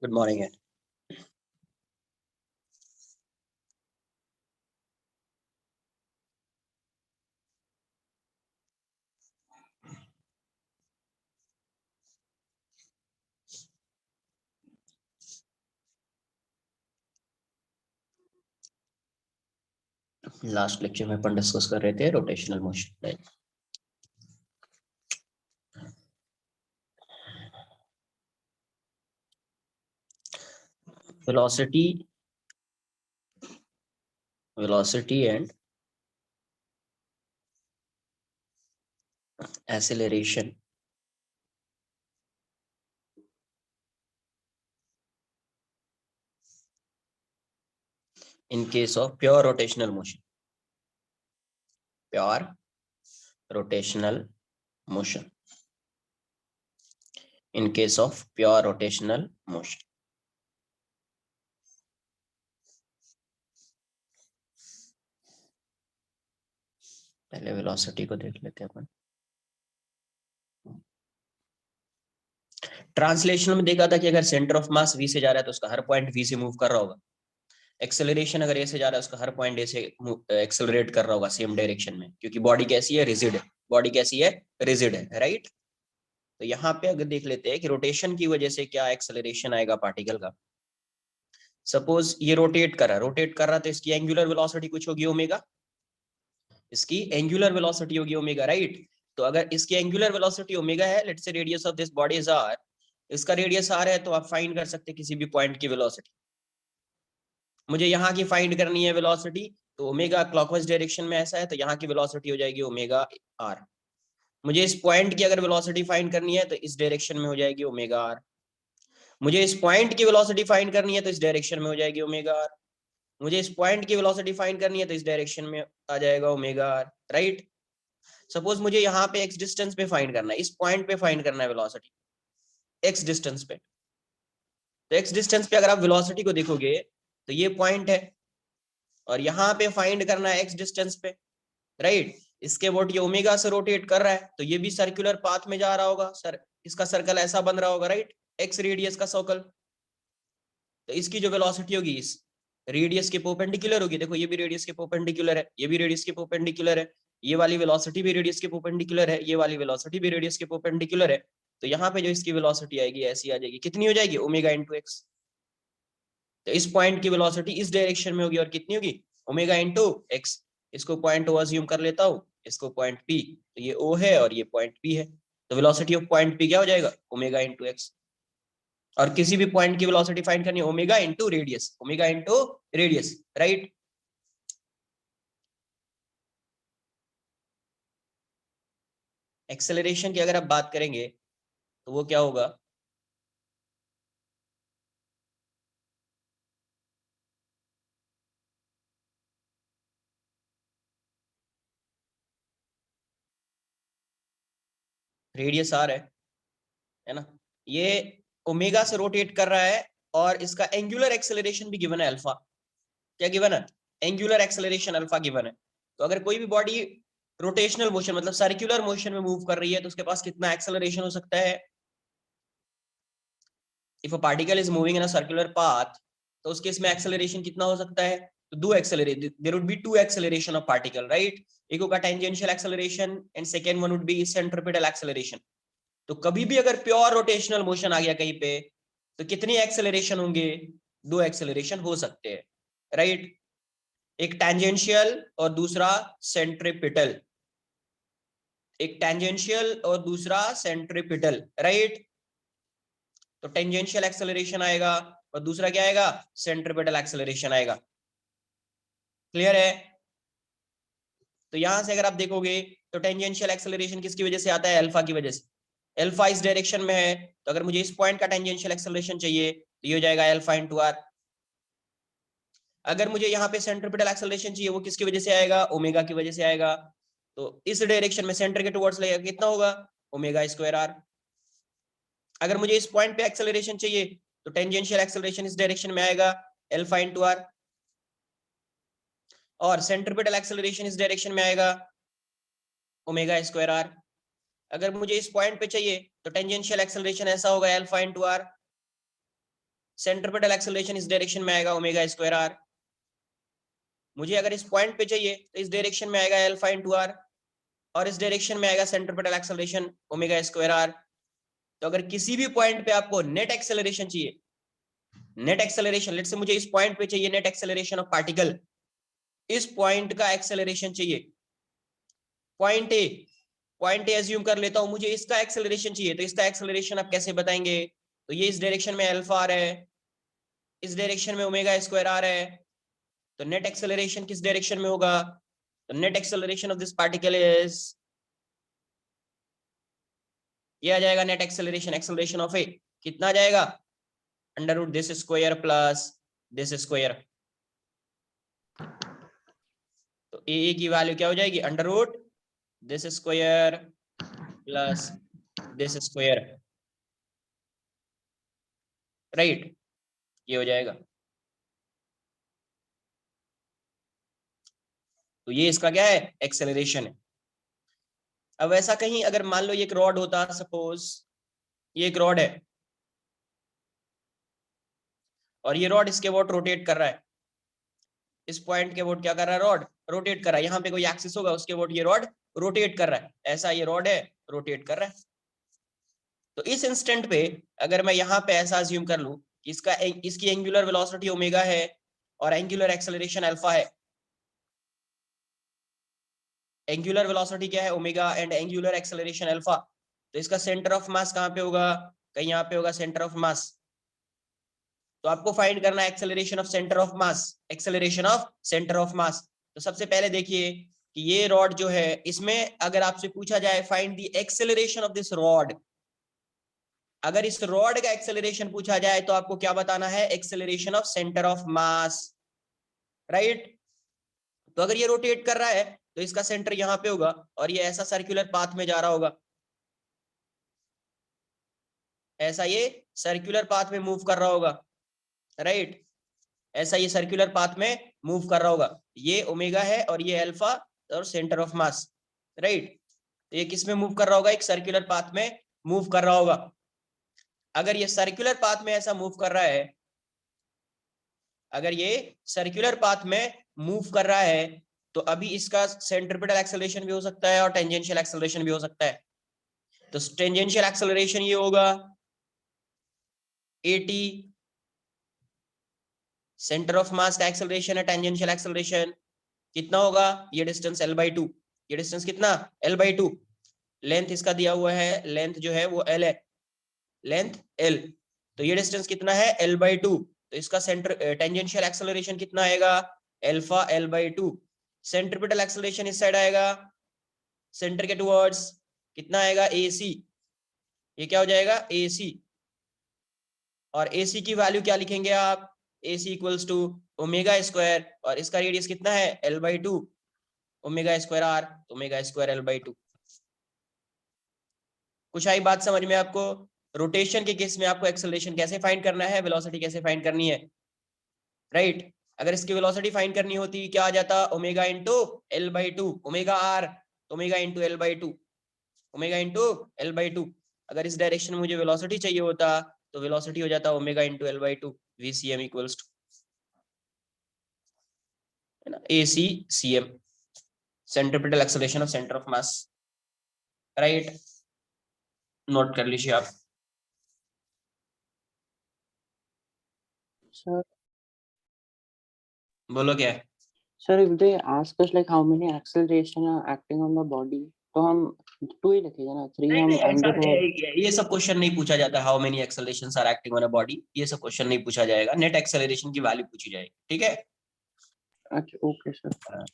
Good morning है। Last lecture में अपन discuss कर रहे थे rotational motion. Velocity velocity and acceleration in case of pure rotational motion. Pure rotational motion. In case of pure rotational motion. पहले velocity को देख लेते हैं अपन। ट्रांसलेशन में देखा था कि अगर सेंटर ऑफ मास v से जा रहा है तो उसका हर पॉइंट v से मूव कर रहा होगा। एक्सेलरेशन अगर ए से जा रहा है उसका हर पॉइंट ए से एक्सेलरेट कर रहा होगा सेम डायरेक्शन में, क्योंकि बॉडी कैसी है, रिजिड है। बॉडी कैसी है, रिजिड है, राइट। तो यहाँ पे अगर देख लेते हैं कि रोटेशन की वजह से क्या एक्सेलरेशन आएगा पार्टिकल का। सपोज ये रोटेट कर रहा है तो इसकी एंगुलर वेलोसिटी कुछ होगी ओमेगा। इसकी एंगुलर वेलोसिटी होगी ओमेगा, राइट। तो अगर इसकी एंगुलर वेलोसिटी ओमेगा है, let's say radius of this body is R, इसका रेडियस आर है, तो आप फाइंड कर सकते हैं किसी भी पॉइंट की वेलोसिटी। मुझे यहाँ की फाइंड करनी है वेलोसिटी, तो ओमेगा क्लॉकवाइज डायरेक्शन में ऐसा है तो यहाँ की वेलोसिटी हो जाएगी ओमेगा आर। मुझे इस पॉइंट की अगर वेलोसिटी फाइंड करनी है तो इस डायरेक्शन में हो जाएगी ओमेगा आर। मुझे इस पॉइंट की वेलोसिटी फाइंड करनी है तो इस डायरेक्शन में हो जाएगी ओमेगा आर। मुझे इस पॉइंट की वेलोसिटी फाइंड करनी है तो इस डायरेक्शन में आ जाएगा ओमेगा आर, राइट। सपोज मुझे यहाँ पे एक्स डिस्टेंस पे फाइंड करना है, इस पॉइंट पे फाइंड करना है वेलोसिटी एक्स डिस्टेंस पे। तो एक्स डिस्टेंस पे अगर आप वेलोसिटी को देखोगे तो ये पॉइंट है, और यहाँ पे फाइंड करना है एक्स डिस्टेंस पे, राइट। इसके बोट ये ओमेगा से रोटेट कर रहा है तो ये भी सर्कुलर पाथ में जा रहा होगा, सर इसका सर्कल ऐसा बन रहा होगा, राइट। एक्स रेडियस का सर्कल, तो इसकी जो वेलोसिटी होगी इस रेडियस के परपेंडिकुलर होगी। देखो ये भी रेडियस के परपेंडिकुलर है, ये भी रेडियस के परपेंडिकुलर है, ये वाली वेलोसिटी भी रेडियस के परपेंडिकुलर है, ये वाली वेलोसिटी भी रेडियस के परपेंडिकुलर है। तो यहाँ पे जो इसकी वेलोसिटी आएगी ऐसी आ जाएगी, कितनी हो जाएगी, ओमेगा इंटू एक्स। तो इस पॉइंट की वेलोसिटी इस डायरेक्शन में होगी और कितनी होगी, ओमेगा इंटू एक्स। इसको पॉइंट ओ अज्यूम कर लेता हूँ, इसको पॉइंट पी, तो ये ओ है और ये पॉइंट पी है। तो वेलोसिटी ऑफ पॉइंट पी क्या हो जाएगा, ओमेगा इंटू एक्स। और किसी भी पॉइंट की वेलोसिटी फाइंड करनी है omega into radius, omega into radius, right. Acceleration की अगर आप बात करेंगे तो वो क्या होगा, रेडियस आर है ना। ये ओमेगा से रोटेट कर रहा है और इसका एंगुलर एक्सेलरेशन भी गिवन है अल्फा। क्या गिवन है, एंगुलर एक्सेलरेशन अल्फा गिवन है। तो अगर कोई भी बॉडी रोटेशनल मोशन मतलब सर्कुलर मोशन में मूव कर रही है तो उसके पास कितना एक्सेलरेशन हो सकता है। If a particle is moving in a circular path तो उसके इसमें एक्सेलरेशन कितना हो सकता है, तो दो acceleration, there would be two acceleration of particle, right. एक होगा tangential acceleration and second one would be centripetal acceleration. तो कभी भी अगर प्योर रोटेशनल मोशन आ गया कहीं पे तो कितनी एक्सेलरेशन होंगे, दो एक्सेलरेशन हो सकते हैं, राइट। एक टेंजेंशियल और दूसरा सेंट्रीपिटल, एक टेंजेंशियल और दूसरा सेंट्रीपिटल, राइट। तो टेंजेंशियल एक्सेलरेशन आएगा और दूसरा क्या आएगा, सेंट्रीपिटल एक्सेलरेशन आएगा। क्लियर है। तो यहां से अगर आप देखोगे तो टेंजेंशियल एक्सेलरेशन किसकी वजह से आता है, अल्फा की वजह से। अल्फा इस डायरेक्शन में है तो अगर मुझे इस पॉइंट का टेंजेंशियल एक्सेलरेशन चाहिए तो ये हो जाएगा अल्फा इंटू आर। अगर मुझे यहाँ पे सेंट्रीपिटल एक्सेलरेशन चाहिए वो किसकी वजह से आएगा, ओमेगा की वजह से आएगा। तो इस डायरेक्शन में सेंटर के टुवर्ड्स लगेगा, कितना होगा, ओमेगा स्क्वायर आर। अगर मुझे इस पॉइंट पे एक्सेलरेशन चाहिए तो टेंजेंशियल एक्सेलरेशन इस डायरेक्शन में आएगा, अल्फा इंटू आर। और सेंट्रीपिटल एक्सेलरेशन इस डायरेक्शन में आएगा, ओमेगा स्क्वायर आर। अगर मुझे इस पॉइंट पे चाहिए तो टेंजेंशियल एक्सेलरेशन ऐसा होगा, alpha into R. Centripetal acceleration इस डायरेक्शन में आएगा ओमेगा स्क्वायर आर। मुझे अगर इस पॉइंट पे चाहिए तो इस डायरेक्शन में आएगा अल्फा इंटू आर, और इस डायरेक्शन में आएगा centripetal acceleration omega square R. तो अगर किसी भी पॉइंट पे आपको नेट एक्सेलरेशन चाहिए, नेट एक्सेलरेशन लेट से मुझे इस पॉइंट पे चाहिए नेट एक्सेलरेशन ऑफ पार्टिकल, इस पॉइंट का एक्सेलरेशन चाहिए, पॉइंट ए एज्यूम कर लेता हूं, मुझे इसका एक्सेलरेशन चाहिए, तो इसका एक्सेलरेशन आप कैसे बताएंगे? तो ये इस डायरेक्शन में अल्फा आ रहा है, इस डायरेक्शन में ओमेगा स्क्वायर आ रहा है, तो नेट एक्सेलरेशन किस डायरेक्शन में होगा? तो net acceleration of this particle is, ये आ जाएगा net acceleration, acceleration of A कितना आ जाएगा? Under root this square plus this square. तो ए की वैल्यू क्या हो जाएगी? Under root this square plus this square, right, ये हो जाएगा। तो ये इसका क्या है? एक्सेलरेशन है। अब ऐसा कहीं अगर मान लो ये एक रॉड होता, सपोज ये एक रॉड है और ये रॉड इसके वोट रोटेट कर रहा है, इस पॉइंट के वोट क्या कर रहा है? रॉड रोटेट कर रहा है, यहाँ पे कोई एक्सिस होगा उसके वोट ये रॉड रोटेट कर रहा है, ऐसा ये रॉड है रोटेट कर रहा है। तो इस इंस्टेंट पे अगर मैं यहाँ पे ऐसा अज्यूम कर लूं कि इसकी एंगुलर वेलोसिटी ओमेगा है और एंगुलर एक्सेलरेशन अल्फा है, एंगुलर वेलोसिटी क्या है? Omega, and angular acceleration alpha, तो इसका सेंटर ऑफ मास कहाँ पे होगा? कहीं यहाँ पे होगा सेंटर ऑफ मास। तो आपको फाइंड करना है acceleration of centre of mass, acceleration of centre of mass. तो सबसे पहले देखिए कि ये रॉड जो है, इसमें अगर आपसे पूछा जाए find the acceleration of this rod, अगर इस रॉड का एक्सेलरेशन पूछा जाए तो आपको क्या बताना है? Acceleration of centre of mass, right. तो अगर ये रोटेट कर रहा है तो इसका सेंटर यहां पे होगा और ये ऐसा सर्कुलर पाथ में जा रहा होगा, ऐसा ये सर्कुलर पाथ में मूव कर रहा होगा, राइट, ऐसा ये सर्कुलर पाथ में मूव कर रहा होगा। ये ओमेगा है और ये अल्फा और सेंटर ऑफ मास, राइट। तो ये किस में मूव कर रहा होगा? एक सर्कुलर पाथ में मूव कर रहा होगा। अगर ये सर्कुलर पाथ में ऐसा मूव कर रहा है, अगर ये सर्कुलर पाथ में मूव कर रहा है तो अभी इसका सेंट्रिपेटल एक्सेलरेशन भी हो सकता है और टेंजेंशियल एक्सेलरेशन भी हो सकता है। तो टेंजेंशियल एक्सेलरेशन ये होगा AT, सेंटर ऑफ मास का एक्सेलरेशन है टेंजेंशियल एक्सेलरेशन कितना होगा? ये डिस्टेंस L/2, ये डिस्टेंस कितना? L/2। लेंथ इसका दिया हुआ है, लेंथ जो है वो L है, लेंथ L, तो ये डिस्टेंस कितना है? L/2। तो इसका सेंटर टेंजेंशियल एक्सेलरेशन कितना आएगा? Alpha L/2। सेंट्रिपेटल एक्सेलरेशन इस साइड आएगा सेंटर के टुवर्ड्स, कितना आएगा? AC, ये क्या हो जाएगा? AC, और AC की वैल्यू क्या लिखेंगे आप? AC equals to omega square, और इसका रेडियस कितना है? L/2, omega square R, omega square L/2। कुछ आई बात समझ में आपको? रोटेशन के केस में आपको एक्सेलरेशन कैसे फाइंड करना है, वेलोसिटी कैसे फाइंड करनी है, राइट। अगर इसकी वेलोसिटी फाइंड करनी होती क्या आ जाता? Omega into L/2, omega R, omega into L/2, omega into L/2। अगर इस डायरेक्शन में मुझे वेलोसिटी चाहिए होता तो वेलोसिटी हो जाता omega into L/2, VCM equals to, है ना, ACCM, centripetal acceleration of centre of mass, right, note कर लीजिए आप। Sir, बोलो क्या है? sir, if they ask us like how many acceleration are acting on the body, तो हम 2 ही लिखेंगे ना, 3 नहीं हम नहीं, ऐसा अंडर और ये सब क्वेश्चन नहीं पूछा जाता, how many accelerations are acting on a body, ये सब क्वेश्चन नहीं पूछा जाएगा, नेट एक्सेलरेशन की वैल्यू पूछी जाएगी, ठीक है। अच्छा okay sir.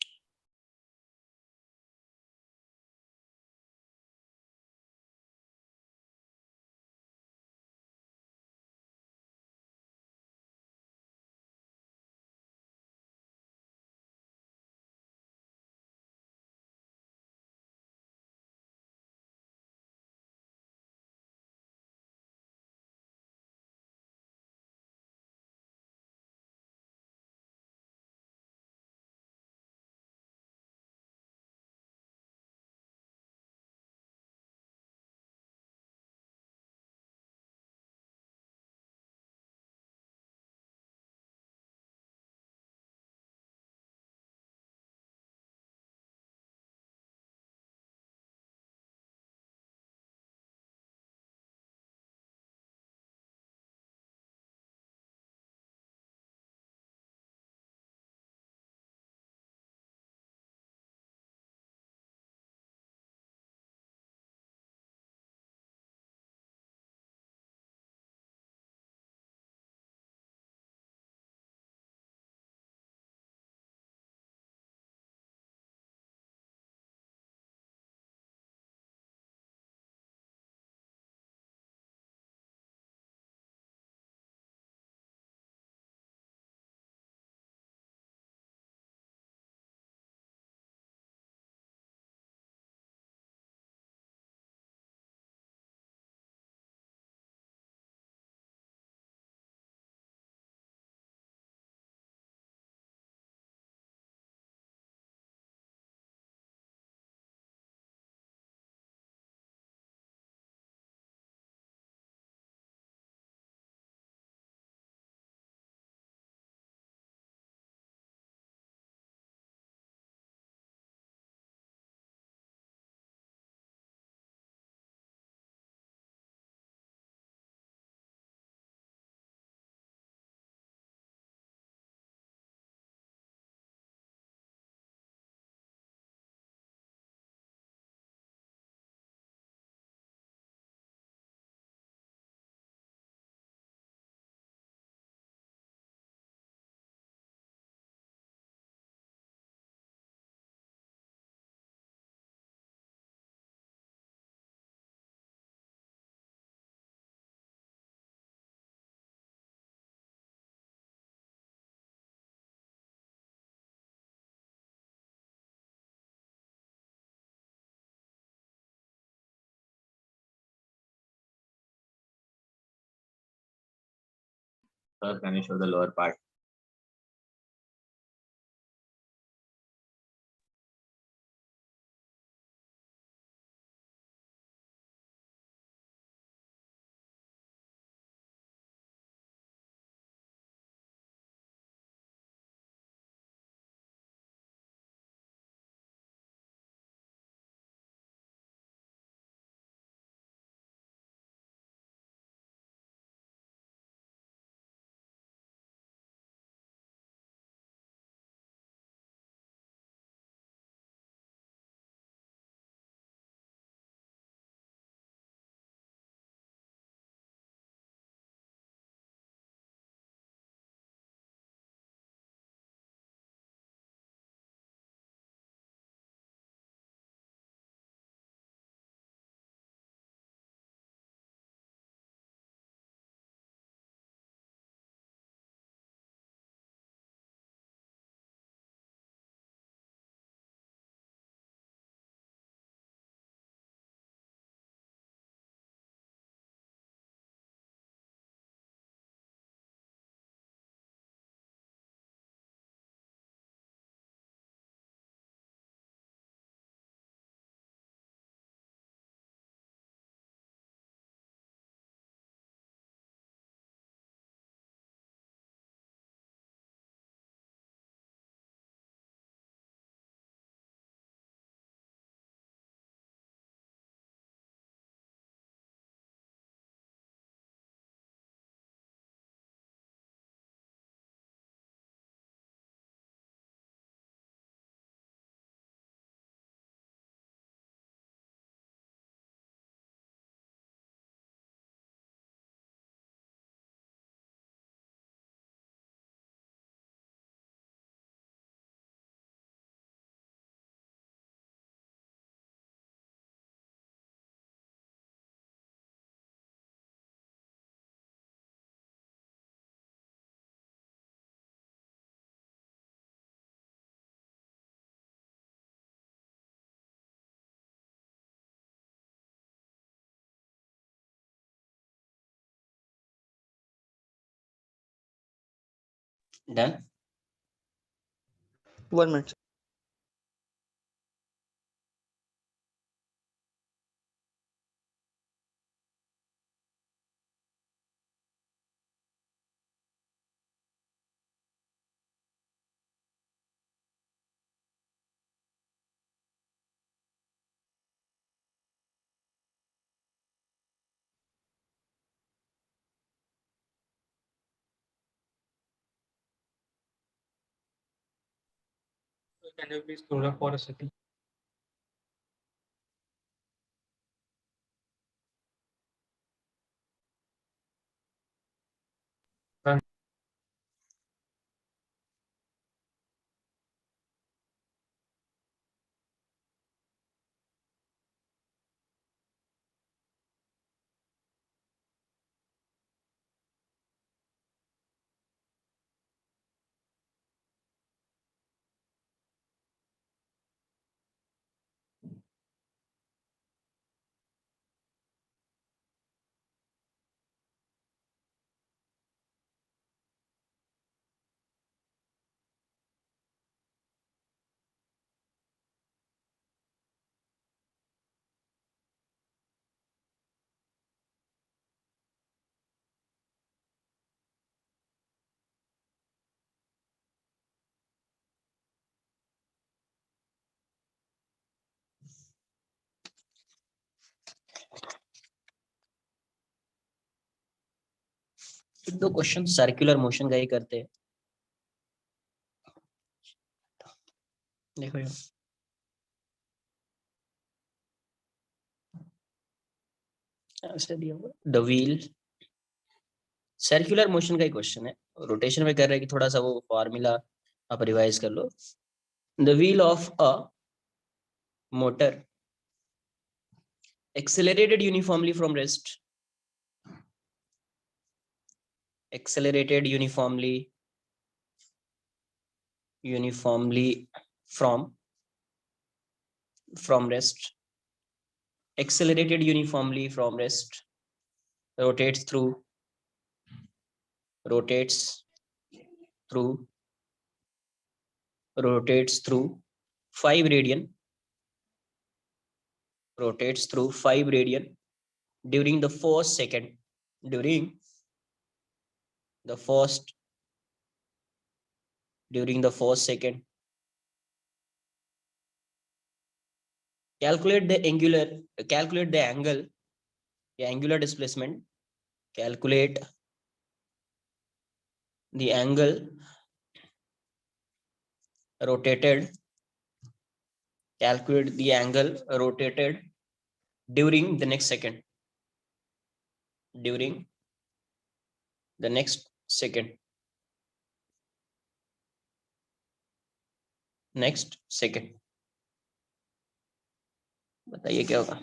Sir, can you show the lower part? Done. 1 minute. Can you please scroll up for a second? Done. दो क्वेश्चन सर्कुलर मोशन का ही करते हैं। देखो ये ऐसे दिया हुआ द व्हील, सर्कुलर मोशन का ही क्वेश्चन है, रोटेशन में कर रहे हैं कि थोड़ा सा वो फॉर्मूला आप रिवाइज कर लो। The wheel of a motor accelerated uniformly from rest, accelerated uniformly from rest, accelerated uniformly from rest, rotates through rotates through 5 radian, rotates through 5 radian during the first second, during the first second. Calculate the angle, the angular displacement. Calculate the angle rotated. Calculate the angle rotated during the next second. During the next second. Next second. बताइए क्या होगा?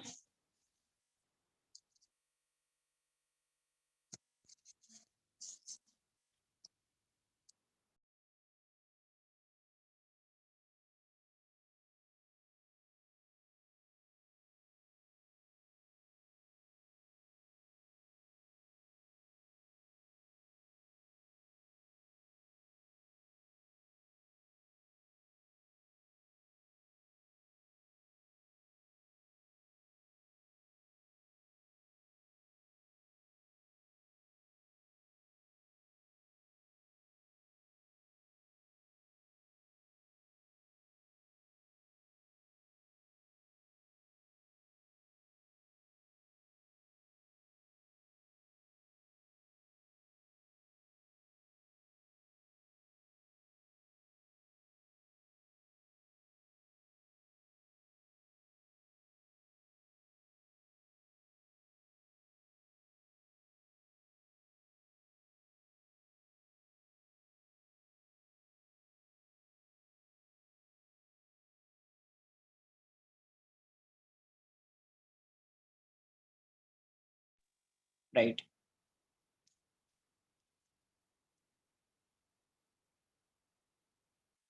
Right.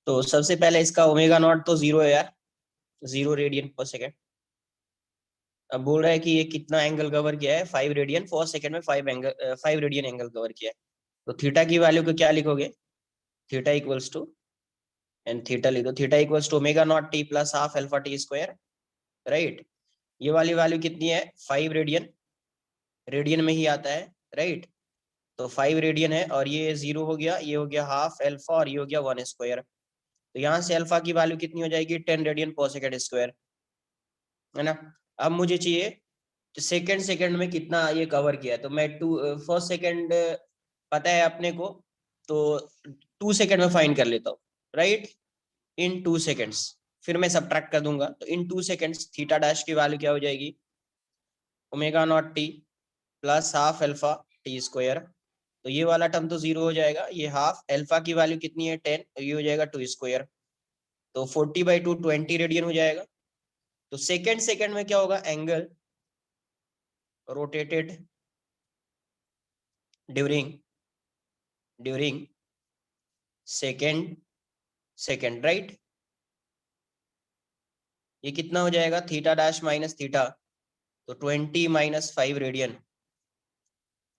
तो सबसे पहले इसका omega naught तो 0 है यार, 0 रेडियन पर सेकेंड. अब बोल रहा है कि ये कितना एंगल कवर किया है? 5 रेडियन फर्स्ट सेकेंड में, 5 रेडियन एंगल कवर किया है. तो थीटा की वैल्यू को क्या लिखोगे? Theta equals to, and theta लिख दो, theta equals to omega naught T plus half alpha T square. Right. ये वाली वैल्यू कितनी है? 5 रेडियन, रेडियन में ही आता है. राइट. तो 5 रेडियन है और ये 0 हो गया, ये हो गया हाफ अल्फा और ये हो गया 1 स्क्वायर. तो यहाँ से अल्फा की वैल्यू कितनी हो जाएगी? 10 रेडियन पर सेकेंड स्क्वायर, है ना. अब मुझे चाहिए सेकंड में कितना ये कवर किया है. तो मैं फर्स्ट सेकंड पता है अपने को, तो 2 सेकंड में फाइंड कर लेता हूँ. राइट. इन 2 सेकंड्स फिर मैं सब्ट्रैक्ट कर दूंगा. तो इन 2 सेकंड्स थीटा डैश की वैल्यू क्या हो जाएगी? Omega naught T plus half alpha T square. तो ये वाला टर्म तो 0 हो जाएगा. ये हाफ अल्फा की वैल्यू कितनी है? 10. ये हो जाएगा 2 स्क्वायर. तो 40/2 20 रेडियन हो जाएगा. तो सेकंड में क्या होगा? Angle rotated during second. Right. ये कितना हो जाएगा? थीटा डैश माइनस थीटा, तो 20 माइनस 5 रेडियन.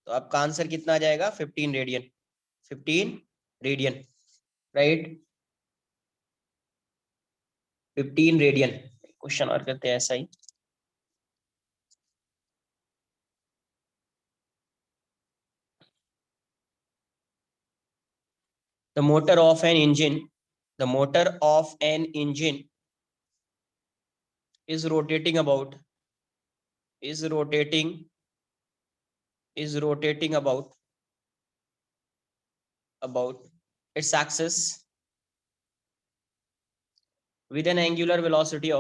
तो आपका आंसर कितना आ जाएगा? 15 radian. 15 radian. Right. 15 radian. Question और करते हैं ऐसा ही. The motor of an engine is rotating about its axis with an angular velocity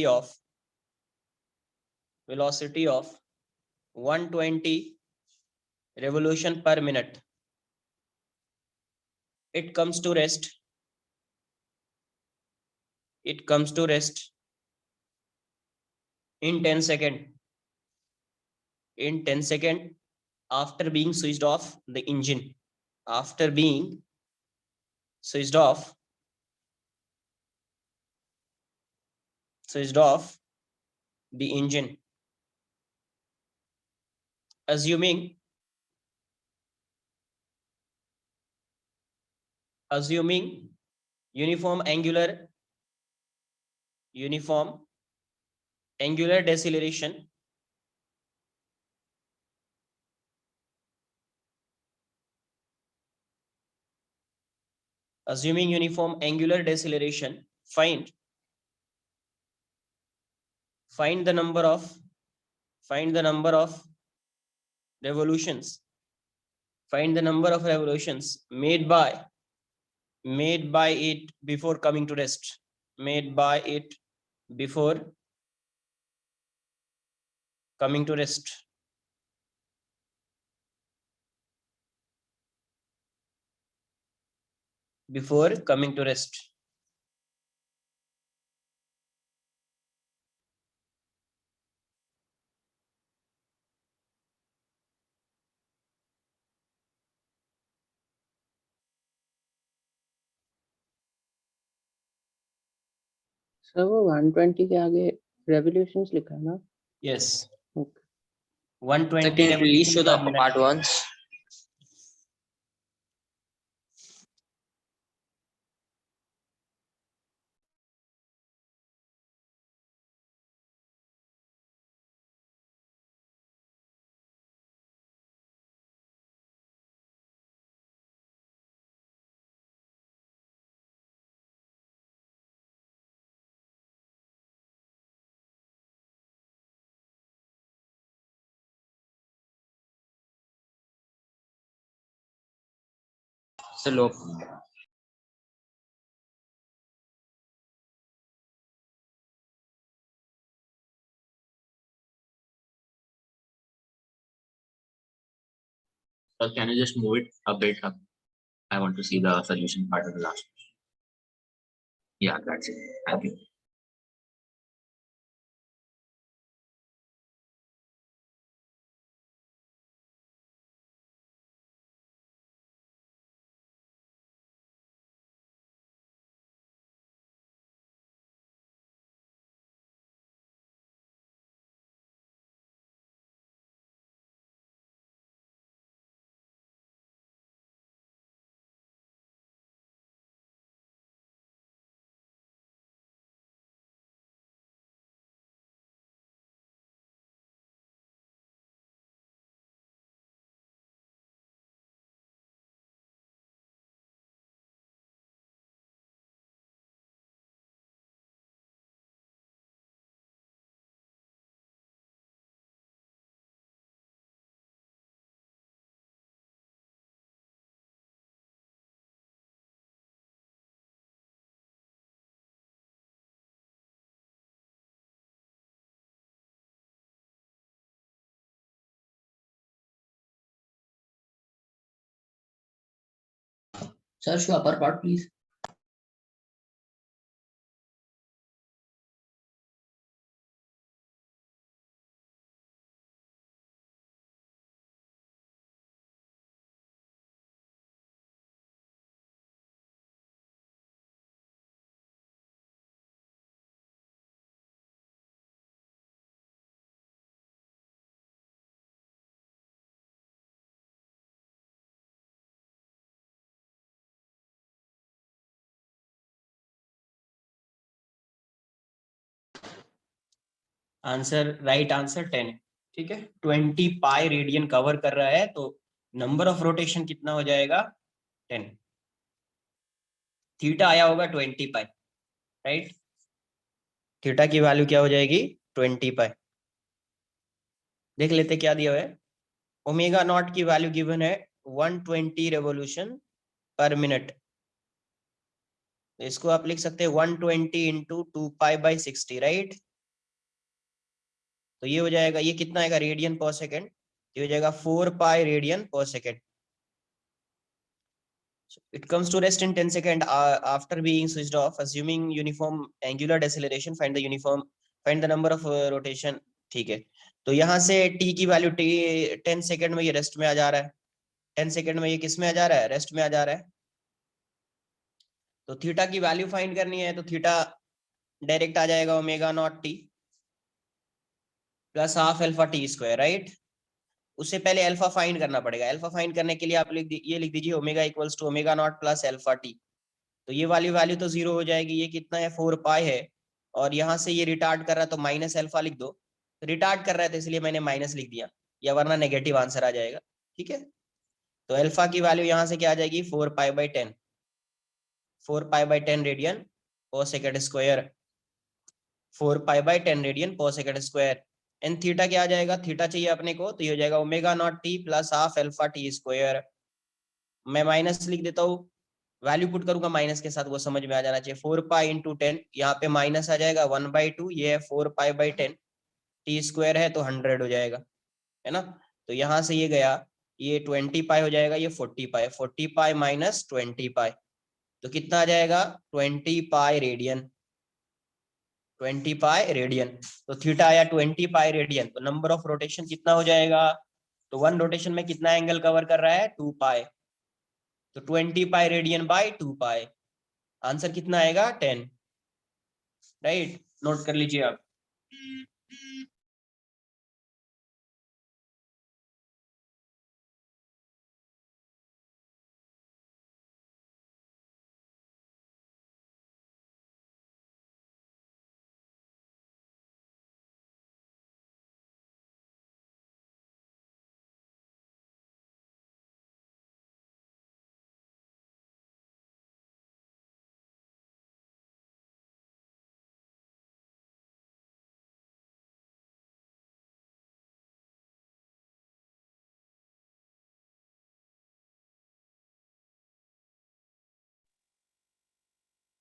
of 120 revolution per minute. It comes to rest in 10 second after being switched off the engine. After being switched off the engine. assuming uniform angular deceleration find the number of revolutions made by it before coming to rest, before coming to rest. Sir वो 120 के आगे revolutions लिखा है ना? Yes. Okay. 120 Can you please show the per minute. part once? Slope. So can you just move it a bit up? I want to see the solution part of the last question. Yeah, that's it. Thank you. Sir, show upper part, please. Answer right answer 10 है, ठीक है। 20 pi radian cover कर रहा है, तो number of rotation कितना हो जाएगा 10। थीटा आया होगा 20 पाई, राइट। थीटा की वैल्यू क्या हो जाएगी 20 पाई। देख लेते क्या दिया हुआ है। ओमेगा नॉट की वैल्यू गिवन है 120 रेवोल्यूशन पर मिनट। इसको आप लिख सकते हैं 120 इंटू 2 पाई बाई 60, राइट। तो ये हो जाएगा, ये कितना आएगा रेडियन पर सेकेंड, ये हो जाएगा 4 pi radian per second. It comes to rest in 10 seconds after being switched off. Assuming uniform angular deceleration, find the number of rotation. ठीक है, तो यहाँ से t की वैल्यू 10 सेकेंड में ये रेस्ट में आ जा रहा है, 10 सेकेंड में ये किस में आ जा रहा है, रेस्ट में आ जा रहा है। तो थीटा की वैल्यू फाइंड करनी है, तो थीटा डायरेक्ट आ जाएगा omega naught T plus half alpha T square, right. उससे पहले अल्फा फाइंड करना पड़ेगा। अल्फा फाइंड करने के लिए आप ये लिख दीजिए omega equals to omega naught plus alpha T. तो ये वाली वैल्यू तो 0 हो जाएगी, ये कितना है 4 पाई है, और यहाँ से ये रिटार्ड कर रहा है तो माइनस अल्फा लिख दो। रिटार्ड कर रहा है तो इसलिए मैंने माइनस लिख दिया, या वरना नेगेटिव आंसर आ जाएगा। ठीक है, तो अल्फा की वैल्यू यहाँ से क्या आ जाएगी 4 pi by 10, 4 pi by 10 radian per second square, 4 pi by 10 radian per second square. And theta क्या आ जाएगा, थीटा चाहिए अपने को, तो ये हो जाएगा omega naught T plus half alpha T square. मैं माइनस लिख देता हूँ, वैल्यू पुट करूंगा माइनस के साथ, वो समझ में आ जाना चाहिए। 4 पाई इंटू 10, यहाँ पे माइनस आ जाएगा 1/2, ये है 4 पाई बाई 10, टी स्क्वायर है तो 100 हो जाएगा, है ना। तो यहाँ से ये गया, ये 20 पाई हो जाएगा, ये 40 पाई, 40 पाई माइनस 20 पाई, तो कितना आ जाएगा 20 पाई रेडियन, 20 पाई रेडियन। तो थीटा आया 20 पाई रेडियन, तो नंबर ऑफ रोटेशन कितना हो जाएगा, तो 1 रोटेशन में कितना एंगल कवर कर रहा है 2 पाई, तो 20 pi radian by 2 pi, answer कितना आएगा 10। राइट, नोट कर लीजिए आप।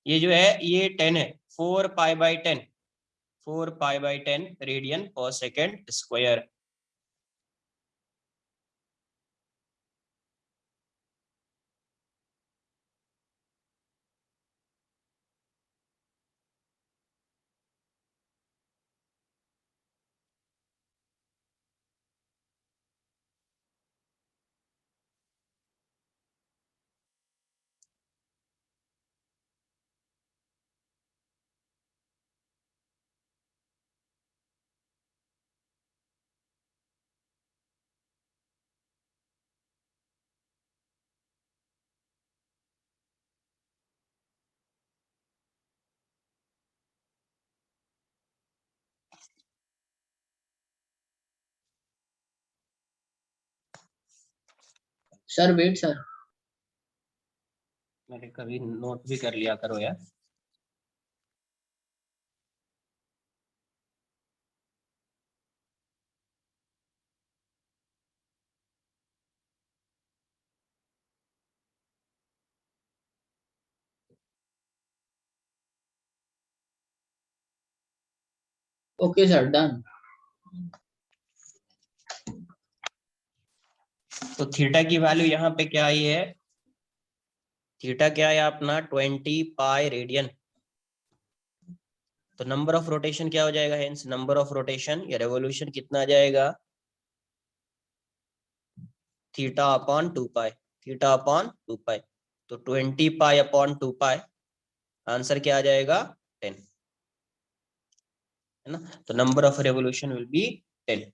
ये जो है ये 10 है, 4 pi by 10, 4 pi by 10 radian per second square. Sir wait sir. मैंने कभी नोट भी कर लिया करो यार। Okay sir done. तो थीटा की वैल्यू यहाँ पे क्या आई है, थीटा क्या है अपना 20 पाई रेडियन। तो नंबर ऑफ रोटेशन क्या हो जाएगा, हेंस नंबर ऑफ रोटेशन या रेवोल्यूशन कितना आ जाएगा, थीटा अपॉन 2 पाई, थीटा अपॉन 2 पाई। तो 20 पाई अपॉन 2 पाई, आंसर क्या आ जाएगा 10, है ना। तो number of revolution will be 10।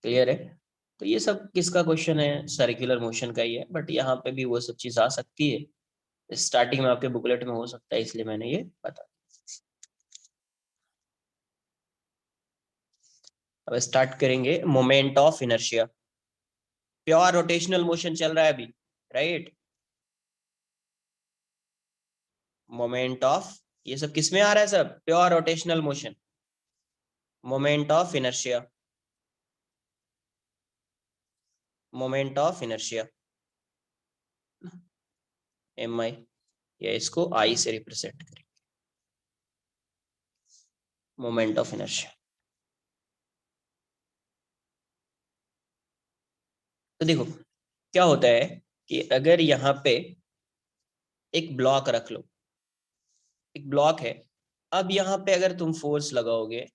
Clear है। तो ये सब किसका क्वेश्चन है, सर्कुलर मोशन का ही है, बट यहाँ पे भी वो सब चीज आ सकती है, स्टार्टिंग में आपके बुकलेट में हो सकता है, इसलिए मैंने ये बता। अब स्टार्ट करेंगे moment of inertia. Pure rotational motion चल रहा है अभी, राइट। मोमेंट ऑफ, ये सब किसमें आ रहा है, सब pure rotational motion. Moment of inertia, moment of inertia M I, या इसको आई से रिप्रेजेंट करें, मोमेंट ऑफ इनर्शिया। तो देखो क्या होता है कि अगर यहाँ पे एक ब्लॉक रख लो, एक ब्लॉक है, अब यहाँ पे अगर तुम फोर्स लगाओगे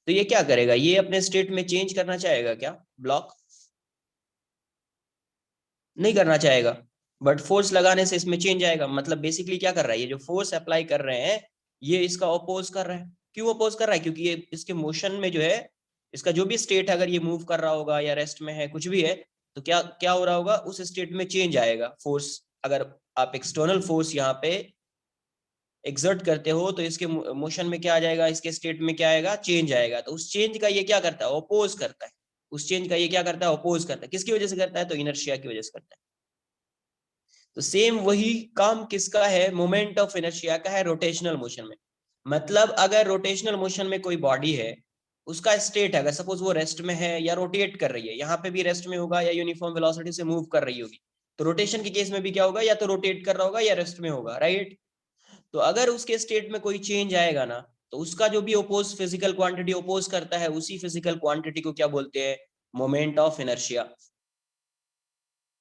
तो ये क्या करेगा, ये अपने स्टेट में चेंज करना चाहेगा क्या, ब्लॉक नहीं करना चाहेगा, बट फोर्स लगाने से इसमें चेंज आएगा। मतलब बेसिकली क्या कर रहा है, ये जो फोर्स अप्लाई कर रहे हैं ये इसका अपोज कर रहा है, क्यों अपोज कर रहा है? क्योंकि ये इसके मोशन में जो है, इसका जो भी स्टेट है, अगर ये मूव कर रहा होगा या रेस्ट में है, कुछ भी है, तो क्या क्या हो रहा होगा, उस स्टेट में चेंज आएगा। फोर्स, अगर आप एक्सटर्नल फोर्स यहाँ पे एक्सर्ट करते हो तो इसके मोशन में क्या आ जाएगा, इसके स्टेट में क्या आएगा, चेंज आएगा। तो उस चेंज का ये क्या करता है, अपोज करता है। उस चेंज का ये क्या करता है, अपोज करता है। किसकी वजह से करता है, तो इनर्शिया की वजह से करता है। तो सेम वही काम किसका है, मोमेंट ऑफ इनर्शिया का है, रोटेशनल मोशन में। मतलब अगर रोटेशनल मोशन में कोई बॉडी है, उसका स्टेट है, अगर सपोज वो रेस्ट में है या रोटेट कर रही है, यहाँ पे भी रेस्ट में होगा या यूनिफॉर्म वेलोसिटी से मूव कर रही होगी, तो रोटेशन के केस में भी क्या होगा, या तो रोटेट कर रहा होगा या रेस्ट में होगा, राइट। तो अगर उसके स्टेट में कोई चेंज आएगा ना, तो उसका जो भी ओपोज फिजिकल क्वांटिटी ओपोज करता है, उसी फिजिकल क्वांटिटी को क्या बोलते हैं, मोमेंट ऑफ इनर्शिया।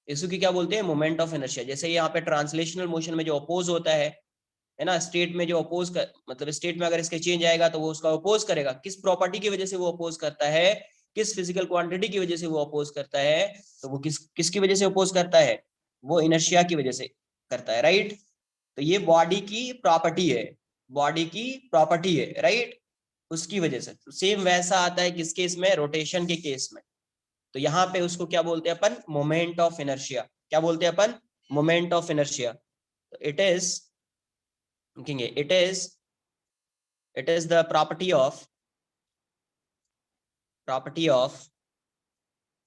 इसको क्या बोलते हैं, मोमेंट ऑफ इनर्शिया। जैसे यहाँ पे ट्रांसलेशनल मोशन में जो अपोज होता है ना, स्टेट में जो अपोज कर, मतलब स्टेट में अगर इसके चेंज आएगा तो वो उसका अपोज करेगा। किस प्रॉपर्टी की वजह से वो अपोज करता है, किस फिजिकल क्वांटिटी की वजह से वो अपोज करता है, तो वो किसकी वजह से अपोज करता है, वो इनर्शिया की वजह से करता है, राइट। तो ये बॉडी की प्रॉपर्टी है, बॉडी की प्रॉपर्टी है, राइट, उसकी वजह से। सेम वैसा आता है किस केस में, रोटेशन के केस में। तो यहाँ पे उसको क्या बोलते हैं अपन, मोमेंट ऑफ इनर्शिया। क्या बोलते हैं अपन, moment of inertia. It is the property of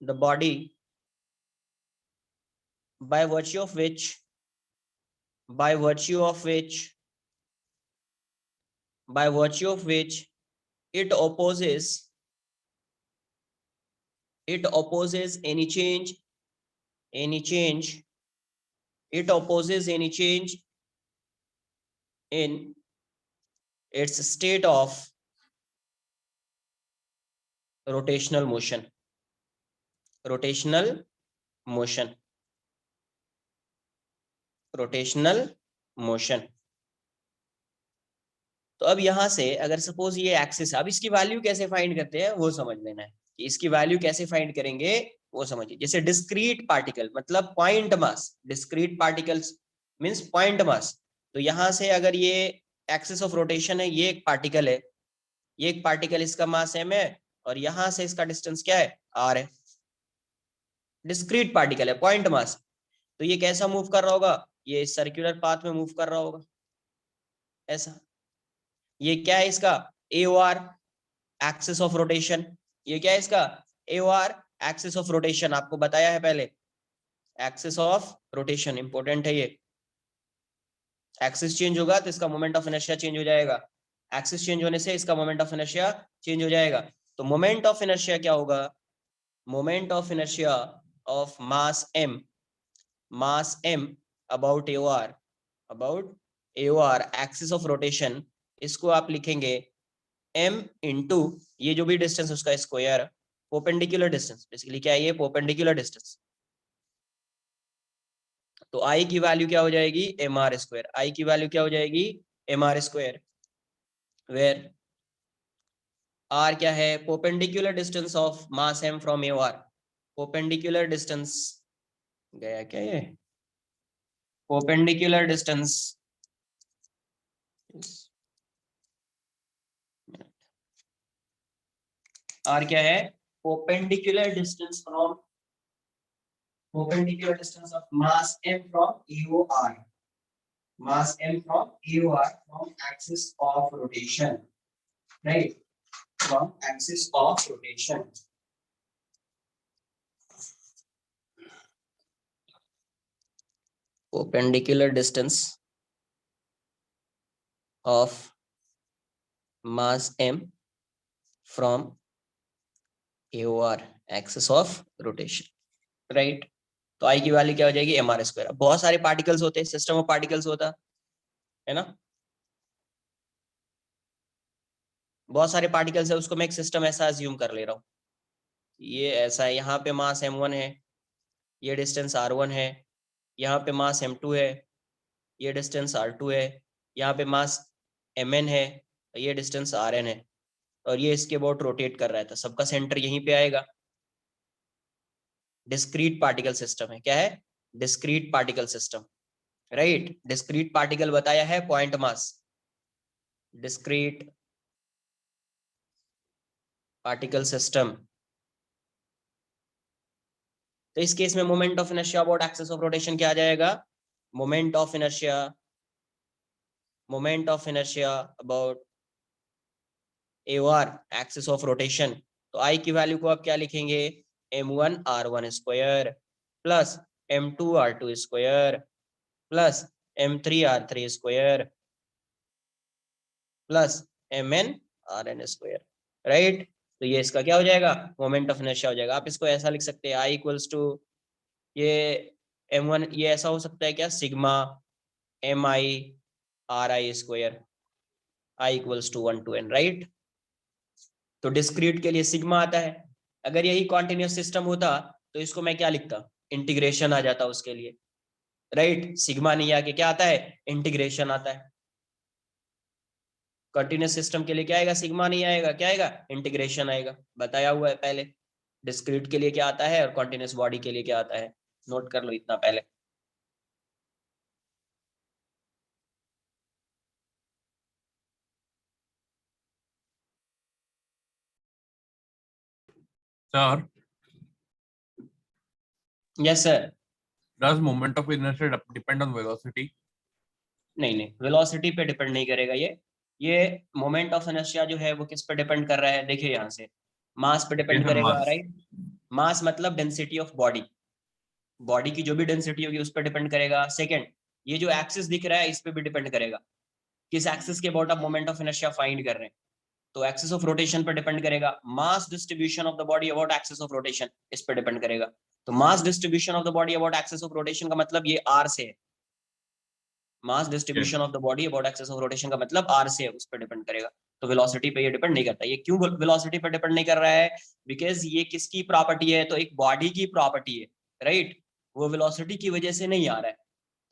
the body by virtue of which it opposes any change in its state of rotational motion. तो अब यहां से अगर सपोज ये एक्सिस, अब इसकी वैल्यू कैसे फाइंड करते हैं वो समझ लेना है कि इसकी वैल्यू कैसे फाइंड करेंगे वो समझिए। जैसे डिस्क्रीट पार्टिकल मतलब point mass, discrete particles means point mass. तो यहां से अगर ये एक्सिस ऑफ रोटेशन है, ये एक पार्टिकल है, ये एक पार्टिकल, इसका मास m है और यहां से इसका डिस्टेंस क्या है, r है। डिस्क्रीट पार्टिकल है, पॉइंट मास। तो ये कैसा मूव कर रहा होगा, ये सर्कुलर पाथ में मूव कर रहा होगा ऐसा। ये क्या है इसका, AOR एक्सिस ऑफ रोटेशन। ये क्या है इसका, AOR एक्सिस ऑफ रोटेशन। आपको बताया है पहले, एक्सिस ऑफ रोटेशन इंपॉर्टेंट है ये। एक्सिस चेंज होगा तो इसका मोमेंट ऑफ इनर्शिया चेंज हो जाएगा, एक्सिस चेंज होने से इसका मोमेंट ऑफ इनर्शिया चेंज हो जाएगा। तो मोमेंट ऑफ इनर्शिया क्या होगा, moment of inertia of mass m about AOR axis of rotation, इसको आप लिखेंगे m इंटू ये जो भी डिस्टेंस उसका स्क्वायर, परपेंडिकुलर डिस्टेंस। बेसिकली क्या है ये, परपेंडिकुलर डिस्टेंस। तो I की वैल्यू क्या हो जाएगी, mr स्क्वायर। I की वैल्यू क्या हो जाएगी, mr स्क्वायर, वेयर r क्या है, perpendicular distance of mass m from AOR। Perpendicular distance गया क्या ये, परपेंडिकुलर डिस्टेंस r क्या है, perpendicular distance from, perpendicular distance of mass m from AOR, mass m from AOR, from axis of rotation, right, from axis of rotation. Perpendicular distance of mass m from AOR, axis of rotation, right. तो I की value क्या हो जाएगी, mr square. बहुत सारे particles होते हैं, system of particles होता है ना, बहुत सारे पार्टिकल्स है, उसको मैं एक सिस्टम ऐसा अज्यूम कर ले रहा हूँ। ये ऐसा है, यहाँ पे मास m1 है, ये डिस्टेंस r1 है, यहाँ पे मास m2 है, ये डिस्टेंस r2 है, यहाँ पे मास mn है, ये डिस्टेंस rn है, और ये इसके अबाउट रोटेट कर रहा है, तो सबका सेंटर यहीं पे आएगा। डिस्क्रीट पार्टिकल सिस्टम है, क्या है, discrete particle system, right. Discrete particle बताया है point mass, discrete particle system, तो इस केस में moment of inertia about axis of rotation क्या आ जाएगा? Moment of inertia about AOR axis of rotation, तो I की वैल्यू को आप क्या लिखेंगे? m1 r1 स्क्वायर plus m2 r2 square plus m3 r3 square plus mn rn square, right? तो ये इसका क्या हो जाएगा? मोमेंट ऑफ इनर्शिया हो जाएगा। आप इसको ऐसा लिख सकते हैं I इक्वल्स टू ये m1, ये ऐसा हो सकता है क्या? Sigma mi ri square, I equals to 1 to n, right? तो डिस्क्रीट के लिए सिग्मा आता है। अगर यही कॉन्टिन्यूअस सिस्टम होता तो इसको मैं क्या लिखता? इंटीग्रेशन आ जाता उसके लिए, राइट? सिग्मा नहीं आके क्या आता है? इंटीग्रेशन आता है। कंटिन्यूअस सिस्टम के लिए क्या आएगा? सिग्मा नहीं आएगा, क्या आएगा? इंटीग्रेशन आएगा, बताया हुआ है पहले। डिस्क्रीट के लिए क्या आता है और कॉन्टिन्यूअस बॉडी के लिए क्या आता है, नोट कर लो इतना पहले। Sir, yes sir. does moment of inertia depend on velocity? नहीं, वेलोसिटी पे डिपेंड नहीं करेगा ये मोमेंट ऑफ इनर्शिया जो है वो किस पे डिपेंड कर रहा है? देखिए यहाँ से मास पे डिपेंड Yes, sir, करेगा, mass. राइट? मास मतलब डेंसिटी ऑफ बॉडी की जो भी डेंसिटी होगी उस पर डिपेंड करेगा। सेकंड, ये जो एक्सिस दिख रहा है इस पे भी डिपेंड करेगा, किस एक्सिस के अबाउट आप मोमेंट ऑफ इनर्शिया फाइंड कर रहे हैं। तो एक्सिस ऑफ रोटेशन पर डिपेंड करेगा। Mass distribution of the body about axis of rotation, इस पर डिपेंड करेगा। तो mass distribution of the body about axis of rotation का मतलब ये आर से है। Mass distribution of the body about axis of rotation का मतलब आर से है, उस पर डिपेंड करेगा। तो वेलोसिटी पे ये डिपेंड नहीं करता। ये क्यों वेलोसिटी पर डिपेंड नहीं कर रहा है? बिकॉज ये किसकी प्रॉपर्टी है? तो एक बॉडी की प्रॉपर्टी है, राइट? वो वेलोसिटी की वजह से नहीं आ रहा है।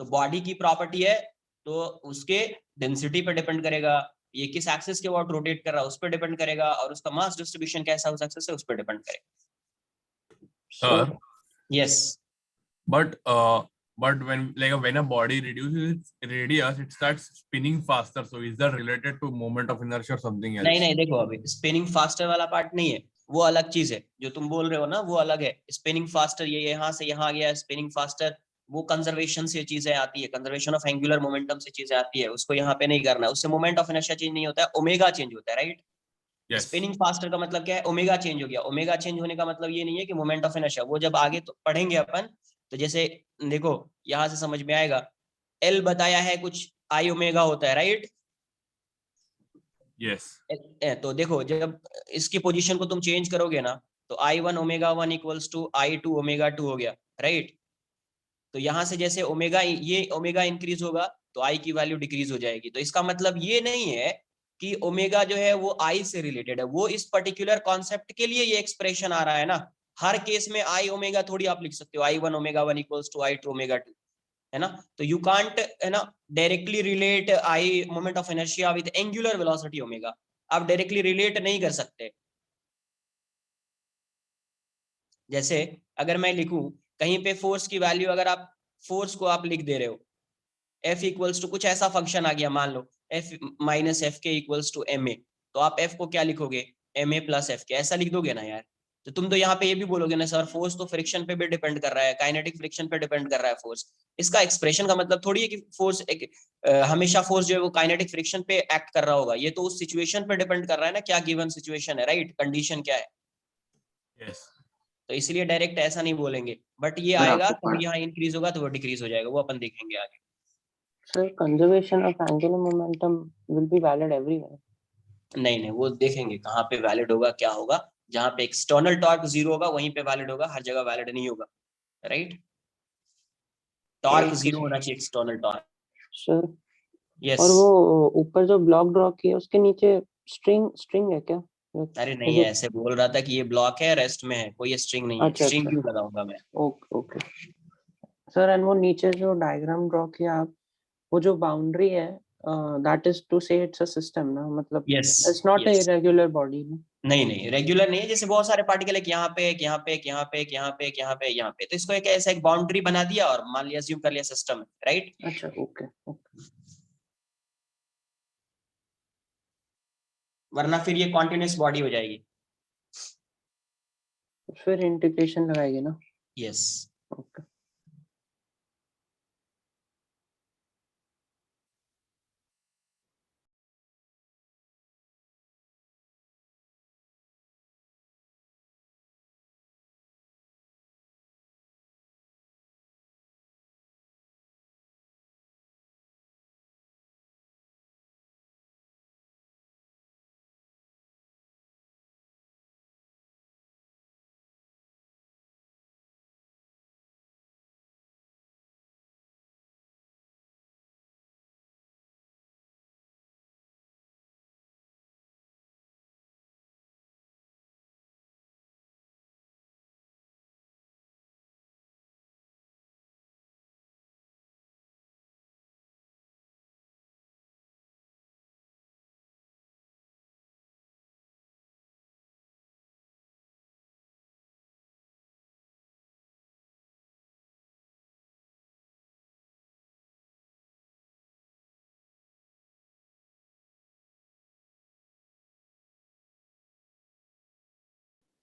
तो बॉडी की प्रॉपर्टी है तो उसके डेंसिटी पर डिपेंड करेगा, ये किस एक्सिस के अबाउट रोटेट कर रहा है उस पर डिपेंड करेगा, और उसका मास डिस्ट्रीब्यूशन कैसा उस एक्सिस से उस पर डिपेंड करेगा। Sir, yes but when a body reduces its radius, it starts spinning faster. So is that related to moment of inertia or something else? नहीं, देखो अभी स्पिनिंग फास्टर वाला पार्ट नहीं है, वो अलग चीज है। जो तुम बोल रहे हो ना वो अलग है। स्पिनिंग फास्टर ये यहाँ से यहाँ गया, स्पिनिंग फास्टर वो कंजर्वेशन से चीजें आती है, कंजर्वेशन ऑफ एंगुलर मोमेंटम से चीजें आती है, उसको यहाँ पे नहीं करना है। उससे मोमेंट ऑफ इनर्शिया चेंज नहीं होता है, ओमेगा चेंज होता है, राइट? Yes. स्पिनिंग फास्टर का मतलब क्या है? ओमेगा चेंज हो गया। ओमेगा चेंज होने का मतलब ये नहीं है कि मोमेंट ऑफ इनर्शिया, वो जब आगे तो पढ़ेंगे अपन। तो जैसे देखो यहाँ से समझ में आएगा, एल बताया है कुछ, आई ओमेगा होता है, राइट? Yes. तो देखो जब इसकी पोजीशन को तुम चेंज करोगे ना, तो I1 omega 1 equals to I2 omega 2 हो गया, राइट? तो यहाँ से जैसे ओमेगा, ये ओमेगा इंक्रीज होगा तो I की वैल्यू डिक्रीज हो जाएगी। तो इसका मतलब ये नहीं है कि ओमेगा जो है वो I से रिलेटेड है, वो इस पर्टिकुलर कॉन्सेप्ट के लिए ये एक्सप्रेशन आ रहा है ना। हर केस में I ओमेगा थोड़ी आप लिख सकते हो, I1 omega 1 equals to I2 omega 2, है ना? तो यू कांट, है ना, directly relate I moment of inertia with angular velocity omega. आप डायरेक्टली रिलेट नहीं कर सकते। जैसे अगर मैं लिखूं कहीं पे फोर्स की वैल्यू, अगर आप फोर्स को आप लिख दे रहे हो F इक्वल्स टू कुछ ऐसा फंक्शन आ गया, मान लो F माइनस एफ के इक्वल्स टू एम ए, तो आप F को क्या लिखोगे? एम ए प्लस एफ के, ऐसा लिख दोगे ना यार? तो तुम तो यहाँ पे ये भी बोलोगे ना सर फोर्स तो फ्रिक्शन पे भी डिपेंड कर रहा है, काइनेटिक फ्रिक्शन पे डिपेंड कर रहा है फोर्स। इसका एक्सप्रेशन का मतलब थोड़ी है कि फोर्स हमेशा फोर्स जो है वो काइनेटिक फ्रिक्शन पे एक्ट कर रहा होगा। ये तो उस सिचुएशन पे डिपेंड कर रहा है ना, क्या गिवन सिचुएशन है, राइट? कंडीशन क्या है। Yes. तो इसलिए डायरेक्ट ऐसा नहीं बोलेंगे, बट ये आएगा कभी यहाँ इंक्रीज होगा तो वो डिक्रीज हो जाएगा, वो अपन देखेंगे आगे। Sir, conservation of angular momentum will be valid everywhere. नहीं, वो देखेंगे कहाँ पे वैलिड होगा, क्या होगा। जहाँ पे एक्सटर्नल टॉर्क 0 होगा वहीं पे वैलिड होगा, हर जगह वैलिड नहीं होगा, राइट? टॉर्क 0 होना चाहिए, एक्सटर्नल टॉर्क। Sir, yes. और वो ऊपर जो ब्लॉक ड्रॉ किया उसके नीचे स्ट्रिंग है क्या? अरे नहीं है, ऐसे बोल रहा था कि ये ब्लॉक है, रेस्ट में है, कोई स्ट्रिंग नहीं है। अच्छा, स्ट्रिंग अच्छा। क्यों लगाऊंगा मैं? ओके सर, एंड वो नीचे जो डायग्राम ड्रॉ किया आप, वो जो बाउंड्री है, दैट इज टू से इट्स अ सिस्टम ना, मतलब yes, it's not a irregular body ना? नहीं रेगुलर नहीं है। जैसे बहुत सारे पार्टिकल है, यहाँ पे एक, यहाँ पे एक, यहाँ पे एक, यहाँ पे एक, यहाँ पे यहाँ पे, तो इसको एक ऐसा एक बाउंड्री बना दिया और मान लिया, अज्यूम कर लिया सिस्टम है, राइट? अच्छा, ओके। वरना फिर ये कॉन्टिन्यूस बॉडी हो जाएगी। फिर इंटीग्रेशन लगाएंगे ना? Yes. Okay.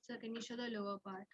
Sir, can you show the lower part?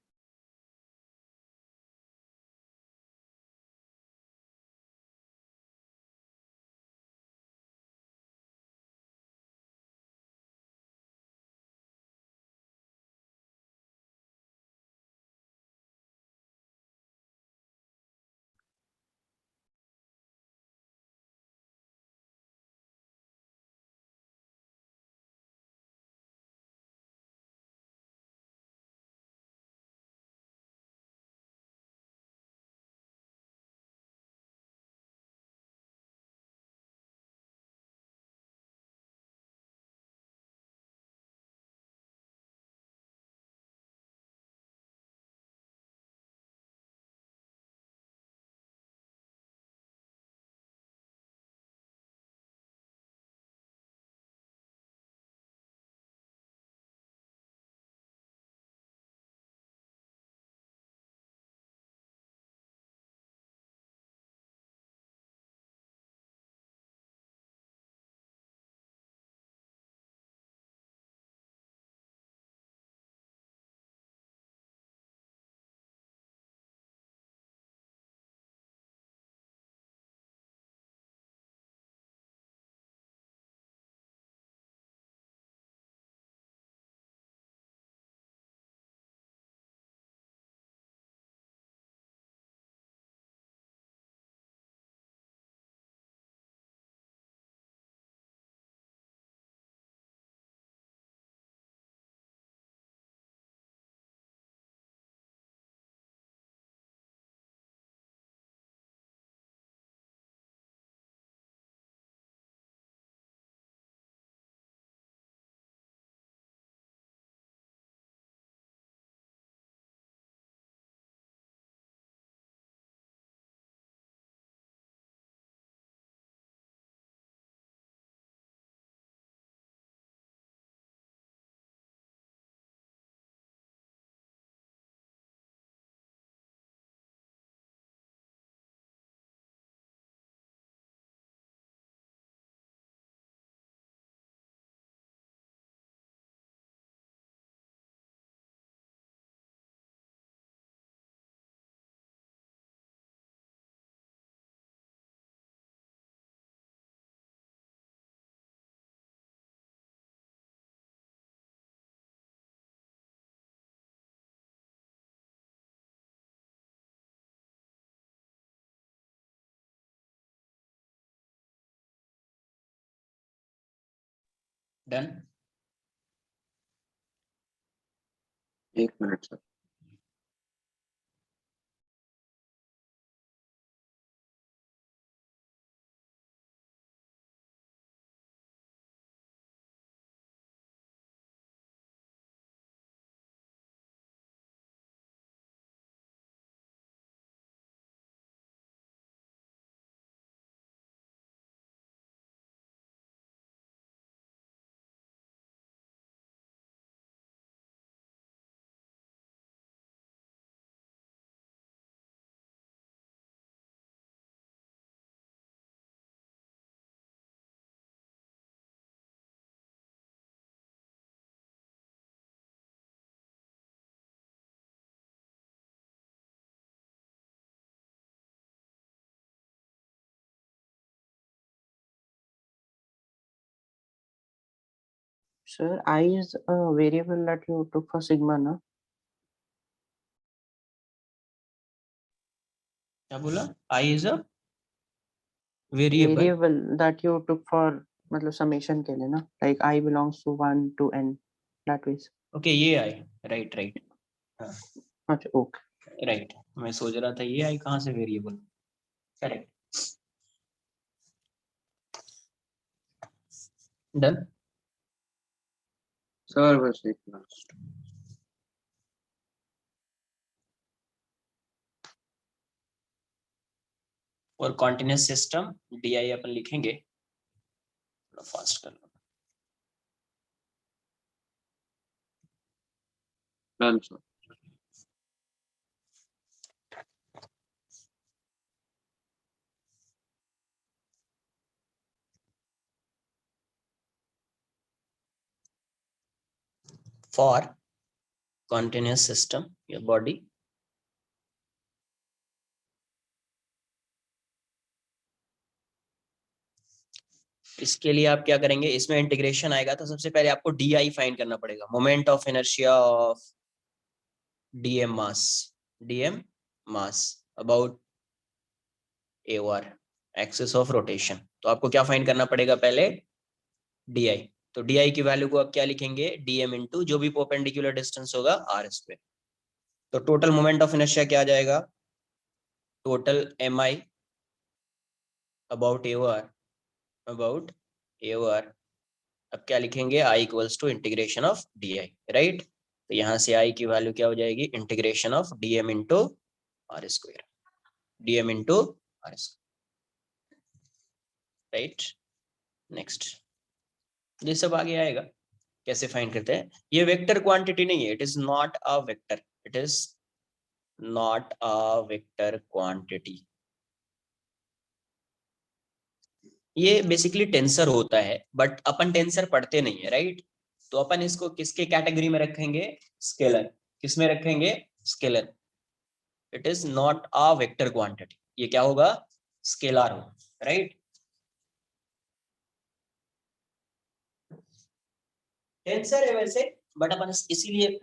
Done. 1 minute sir. Sir, I is a variable that you took for sigma, na? क्या बोला? I is a variable. Variable that you took for मतलब summation के लिए ना, like I belongs to 1 to n, that ways. Okay, ये I, right, right. हाँ, अच्छा, okay. right. मैं सोच रहा था ये I कहाँ से variable. Correct. Done. Sir, बस एक last. और continuous system di अपन लिखेंगे, थोड़ा फास्ट कर लो. Done, sir. For continuous system, your body इसके लिए आप क्या करेंगे, इसमें इंटीग्रेशन आएगा तो सबसे पहले आपको डी फाइंड करना पड़ेगा, moment of inertia of DM mass about AOR axis of rotation. तो आपको क्या फाइंड करना पड़ेगा पहले, डी. तो डी की वैल्यू को आप क्या लिखेंगे, डीएम इंटू जो भी परपेंडिकुलर डिस्टेंस होगा आर स्क्वायर. तो टोटल मोमेंट ऑफ इनर्शिया क्या आ जाएगा, टोटल MI अबाउट AOR अब क्या लिखेंगे, I equals to integration of D, right. तो यहाँ से I की वैल्यू क्या हो जाएगी, integration of DM into R square, right. Next, ये सब आगे आएगा, कैसे फाइंड करते हैं. ये वेक्टर क्वांटिटी नहीं है, it is not a vector, it is not a vector quantity. ये बेसिकली टेंसर होता है, बट अपन टेंसर पढ़ते नहीं है, राइट. तो अपन इसको किसके कैटेगरी में रखेंगे, स्केलर. किस में रखेंगे, scalar. It is not a vector quantity, ये क्या होगा, स्केलर होगा, राइट. टेंसर है वैसे, बट अपन इसीलिए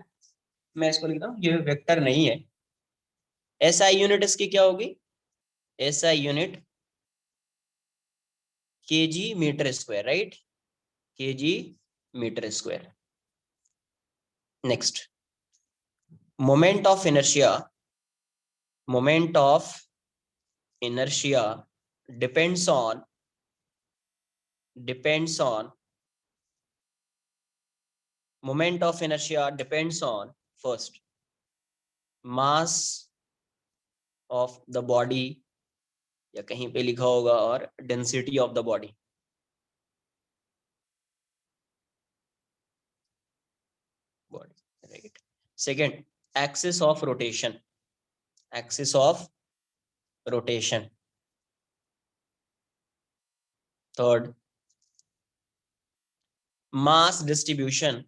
मैं इसको लिखता हूँ, ये वेक्टर नहीं है. SI यूनिट इसकी क्या होगी, SI unit kg metre square, right, kg metre square. Next, moment of inertia depends on moment of inertia depends on first mass of the body, या कहीं पे लिखा होगा, और density of the body. Right. Second, axis of rotation. Third, mass distribution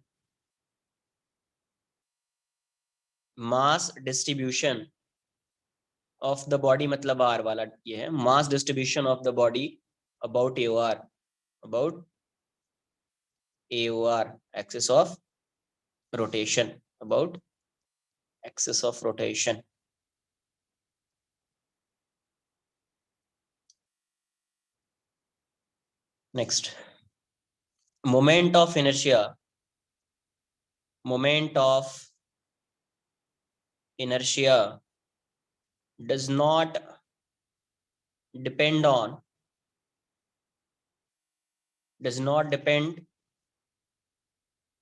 of the body, मतलब R वाला ये है, mass distribution of the body about AOR axis of rotation, about axis of rotation. Next, moment of inertia does not depend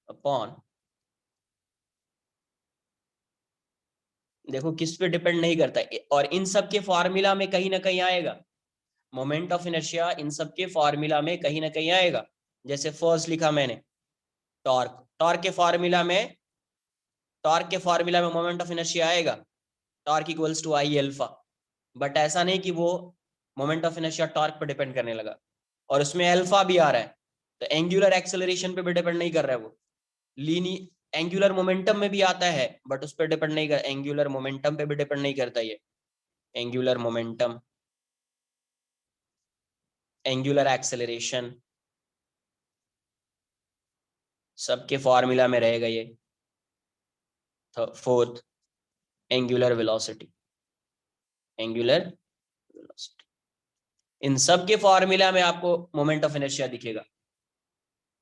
upon, देखो किस पे depend नहीं करता, और इन सब के फॉर्मूला में कहीं ना कहीं आएगा. मोमेंट ऑफ इनर्शिया इन सब के फॉर्मूला में कहीं ना कहीं आएगा. जैसे फर्स्ट लिखा मैंने टॉर्क के फॉर्मूला में मोमेंट ऑफ इनर्शिया आएगा, torque equals to I alpha. But ऐसा नहीं कि वो मोमेंट ऑफ इनर्शिया टॉर्क पे डिपेंड करने लगा, और उसमें अल्फा भी आ रहा है, तो एंगुलर एक्सेलरेशन पे भी डिपेंड नहीं कर रहा है वो. एंगुलर मोमेंटम में भी आता है, बट उस पर डिपेंड नहीं कर, एंगुलर मोमेंटम पे भी डिपेंड नहीं करता ये. एंगुलर मोमेंटम, एंगुलर एक्सेलरेशन, सबके फॉर्मूला में रहेगा ये। Fourth, angular velocity, angular velocity, इन सब के फॉर्मूला में आपको मोमेंट ऑफ इनर्शिया दिखेगा,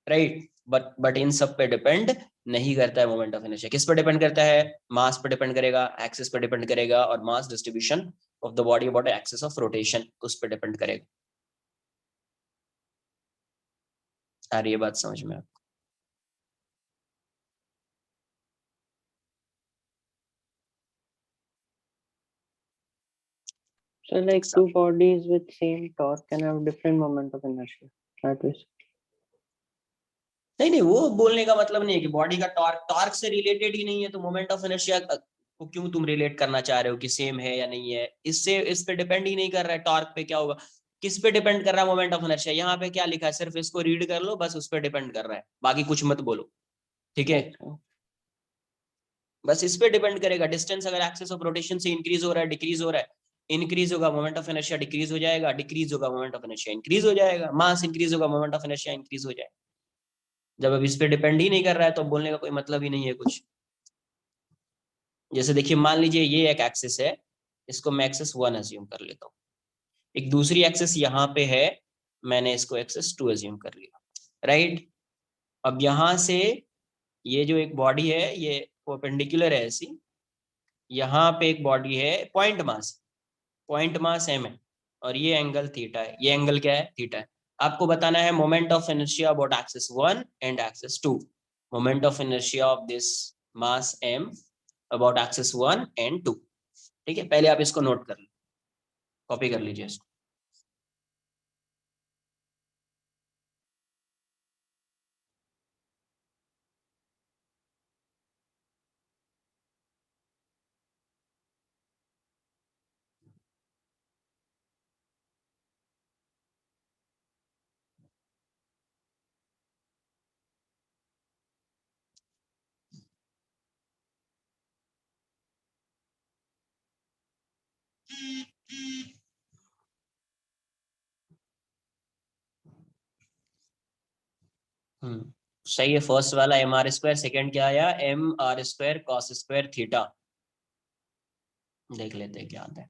राइट। बट इन सब पे डिपेंड नहीं करता है मोमेंट ऑफ इनर्शिया। किस पे डिपेंड करता है? मास पे डिपेंड करेगा, एक्सिस पे डिपेंड करेगा, और mass distribution of the body about axis of rotation उस पे डिपेंड करेगा। आ रही है बात समझ में आपको? So like two bodies with same torque can have different moment of inertia. That is. नहीं, वो बोलने का मतलब नहीं है कि बॉडी का टॉर्क से रिलेटेड ही नहीं है तो मोमेंट ऑफ इनर्शिया को क्यों तुम रिलेट करना चाह रहे हो कि सेम है या नहीं है? इससे इस पे डिपेंड ही नहीं कर रहा है टॉर्क पे क्या होगा। किस पे डिपेंड कर रहा है मोमेंट ऑफ इनर्शिया? यहाँ पे क्या लिखा है, सिर्फ इसको रीड कर लो बस, उस पे डिपेंड कर रहा है, बाकी कुछ मत बोलो, ठीक है? बस इस पे डिपेंड करेगा। डिस्टेंस अगर एक्सिस ऑफ रोटेशन से इंक्रीज हो रहा है, डिक्रीज हो रहा है, इंक्रीज होगा मोमेंट ऑफ इनर्शिया डिक्रीज हो जाएगा, डिक्रीज होगा मोमेंट ऑफ इनर्शिया इंक्रीज हो जाएगा, मास इंक्रीज होगा मोमेंट ऑफ इनर्शिया इंक्रीज हो जाएगा। जब अब इस पे डिपेंड ही नहीं कर रहा है तो बोलने का कोई मतलब ही नहीं है कुछ। जैसे देखिए, मान लीजिए ये एक एक्सिस है, इसको मैं एक्सिस 1 अज्यूम कर लेता हूँ। एक दूसरी एक्सिस यहाँ पे है, मैंने इसको एक्सिस 2 अज्यूम कर लिया, राइट। अब यहाँ से ये जो एक बॉडी है ये परपेंडिकुलर है ऐसी, यहाँ पे एक बॉडी है, पॉइंट मास m है, और ये एंगल थीटा है। ये एंगल क्या है? थीटा है। आपको बताना है moment of inertia about axis 1 and axis 2। Moment of inertia of this mass m about axis 1 and 2। ठीक है, पहले आप इसको नोट कर लो, कॉपी कर लीजिए इसको। सही है, फर्स्ट वाला mr², सेकंड क्या आया? mr² cos² theta. देख लेते हैं क्या आता है।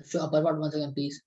Show upper part once again, please.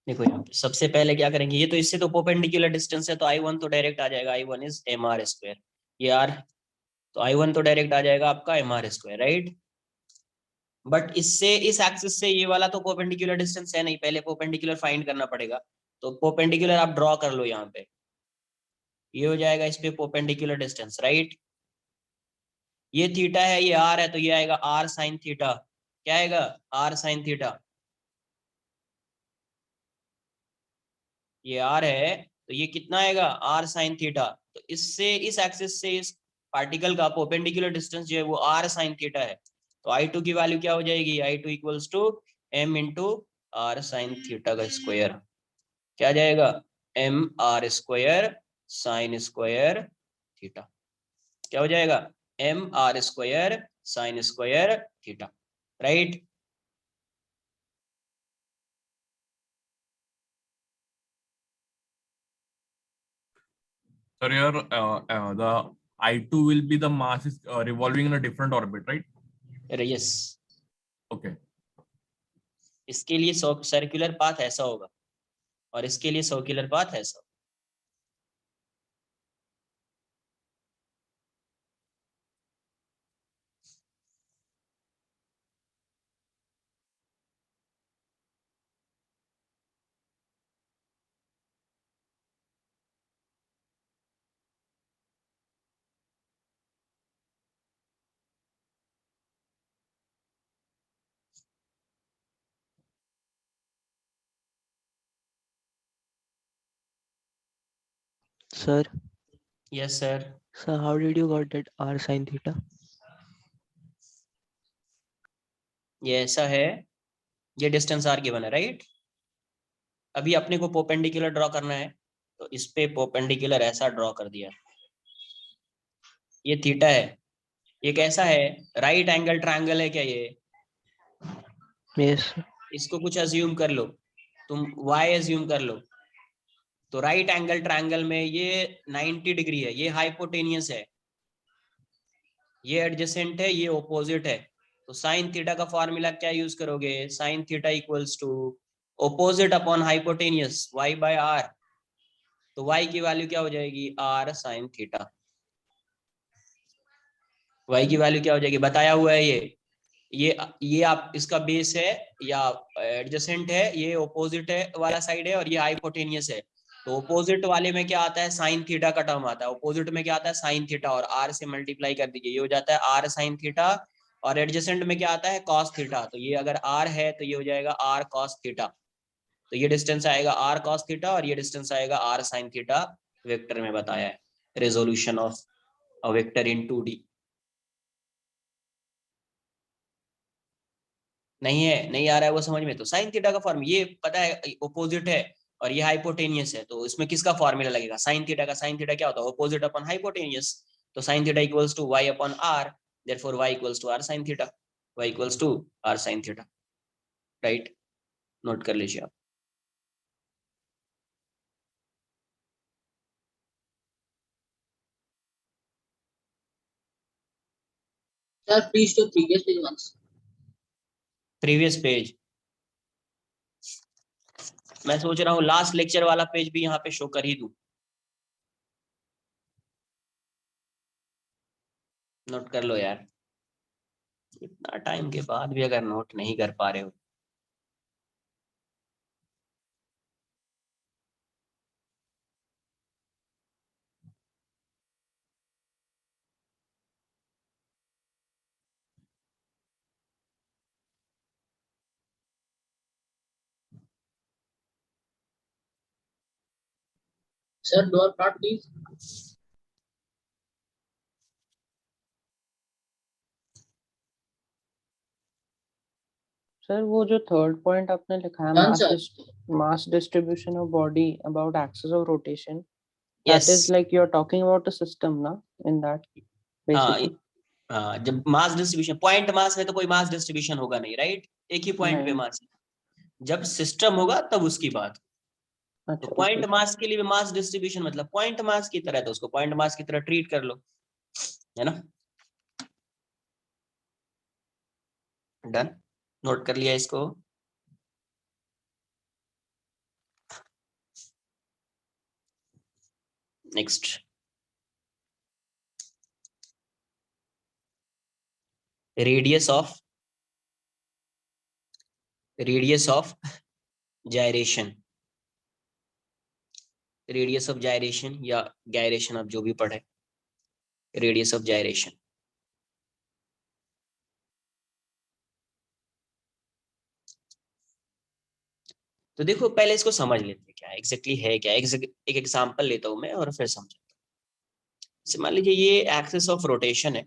देखो यहाँ पे सबसे पहले क्या करेंगे, ये तो इससे तो परपेंडिकुलर डिस्टेंस है, तो I1 तो डायरेक्ट आ जाएगा, I1 इज mr², ये r, तो I1 तो डायरेक्ट आ जाएगा आपका mr², राइट। बट इससे इस एक्सिस से ये वाला तो परपेंडिकुलर डिस्टेंस है नहीं, पहले परपेंडिकुलर फाइंड करना पड़ेगा। तो परपेंडिकुलर आप ड्रॉ कर लो यहाँ पे, ये हो जाएगा इस पे परपेंडिकुलर डिस्टेंस, राइट। ये थीटा है, ये r है, तो ये आएगा r sin थीटा, क्या आएगा r sin थीटा, ये r है तो ये कितना आएगा r sin थीटा। तो इससे इस एक्सिस से इस पार्टिकल का परपेंडिकुलर डिस्टेंस जो है वो r sin थीटा है। तो I2 की वैल्यू क्या हो जाएगी, I2 equals to m into r sin theta का स्क्वायर, क्या जाएगा m r square sin square theta, क्या हो जाएगा m r square sin square theta, right. Sir, here the I2 will be the mass is revolving in a different orbit, right? Yes, Okay. इसके लिए circular path ऐसा होगा और इसके लिए सर्कुलर पाथ ऐसा। Sir, yes sir. sir, how did you got that r sin theta? ये ऐसा है, ये डिस्टेंस आर गिवन है, राइट। अभी अपने को परपेंडिकुलर ड्रॉ करना है, तो इस पे परपेंडिकुलर ऐसा ड्रॉ कर दिया, ये थीटा है, ये कैसा है, राइट एंगल ट्रायंगल है क्या ये, Yes. इसको कुछ अज्यूम कर लो, तुम y अज्यूम कर लो। तो राइट एंगल ट्रायंगल में ये 90 डिग्री है, ये हाइपोटेनियस है, ये एडजेसेंट है, ये ऑपोजिट है। तो साइन थीटा का फॉर्मूला क्या यूज करोगे, sine theta equals to opposite upon hypotenuse y by r। तो y की वैल्यू क्या हो जाएगी, r साइन थीटा, y की वैल्यू क्या हो जाएगी, बताया हुआ है ये आप इसका बेस है या एडजेसेंट है, ये ऑपोजिट है वाला साइड है और ये हाइपोटेनियस है। तो ऑपोजिट वाले में क्या आता है, साइन थीटा का टर्म आता है, ऑपोजिट में क्या आता है साइन थीटा, और r से मल्टीप्लाई कर दीजिए, ये हो जाता है r साइन थीटा, और एडजेसेंट में क्या आता है कॉस थीटा। तो ये अगर r है तो ये हो जाएगा r कॉस थीटा, तो ये डिस्टेंस आएगा r कॉस थीटा और ये डिस्टेंस आएगा r साइन थीटा, वेक्टर में बताया है, resolution of a vector in 2D। नहीं है, नहीं आ रहा है वो समझ में, तो साइन थीटा का फॉर्म ये पता है, ऑपोजिट है और ये हाइपोटेनियस है, तो इसमें किसका फॉर्मूला लगेगा, साइन थीटा का। साइन थीटा क्या होता है, ऑपोजिट अपॉन हाइपोटेनियस। तो sine theta equals to y upon r, therefore y equals to r sine theta, y equals to r sine theta, right. Note कर लीजिए आप। Sir, please show previous page once. Previous page, मैं सोच रहा हूँ last lecture वाला page भी यहाँ पे शो कर ही दूं। नोट कर लो यार, इतना टाइम के बाद भी अगर नोट नहीं कर पा रहे हो। Sir, lower part, please. Sir वो जो थर्ड पॉइंट आपने लिखा है, Done, sir. mass distribution of body about axis of rotation, yes, that is like you're talking about a system ना, in that हाँ basically. हाँ, जब मास डिस्ट्रीब्यूशन, पॉइंट मास में तो कोई मास डिस्ट्रीब्यूशन होगा नहीं, राइट, एक ही पॉइंट पे नहीं, मास। जब सिस्टम होगा तब उसकी बात। तो अच्छा पॉइंट okay. मास के लिए भी मास डिस्ट्रीब्यूशन मतलब पॉइंट मास की तरह, तो उसको पॉइंट मास की तरह ट्रीट कर लो, है ना। डन, नोट कर लिया इसको। Next, radius of gyration, radius of gyration या गायरेशन, आप जो भी पढ़े, रेडियस ऑफ जायरेशन। तो देखो पहले इसको समझ लेते हैं क्या एग्जैक्टली है क्या। एक एग्जांपल लेता हूं मैं और फिर समझाता हूं। जैसे मान लीजिए ये एक्सिस ऑफ रोटेशन है,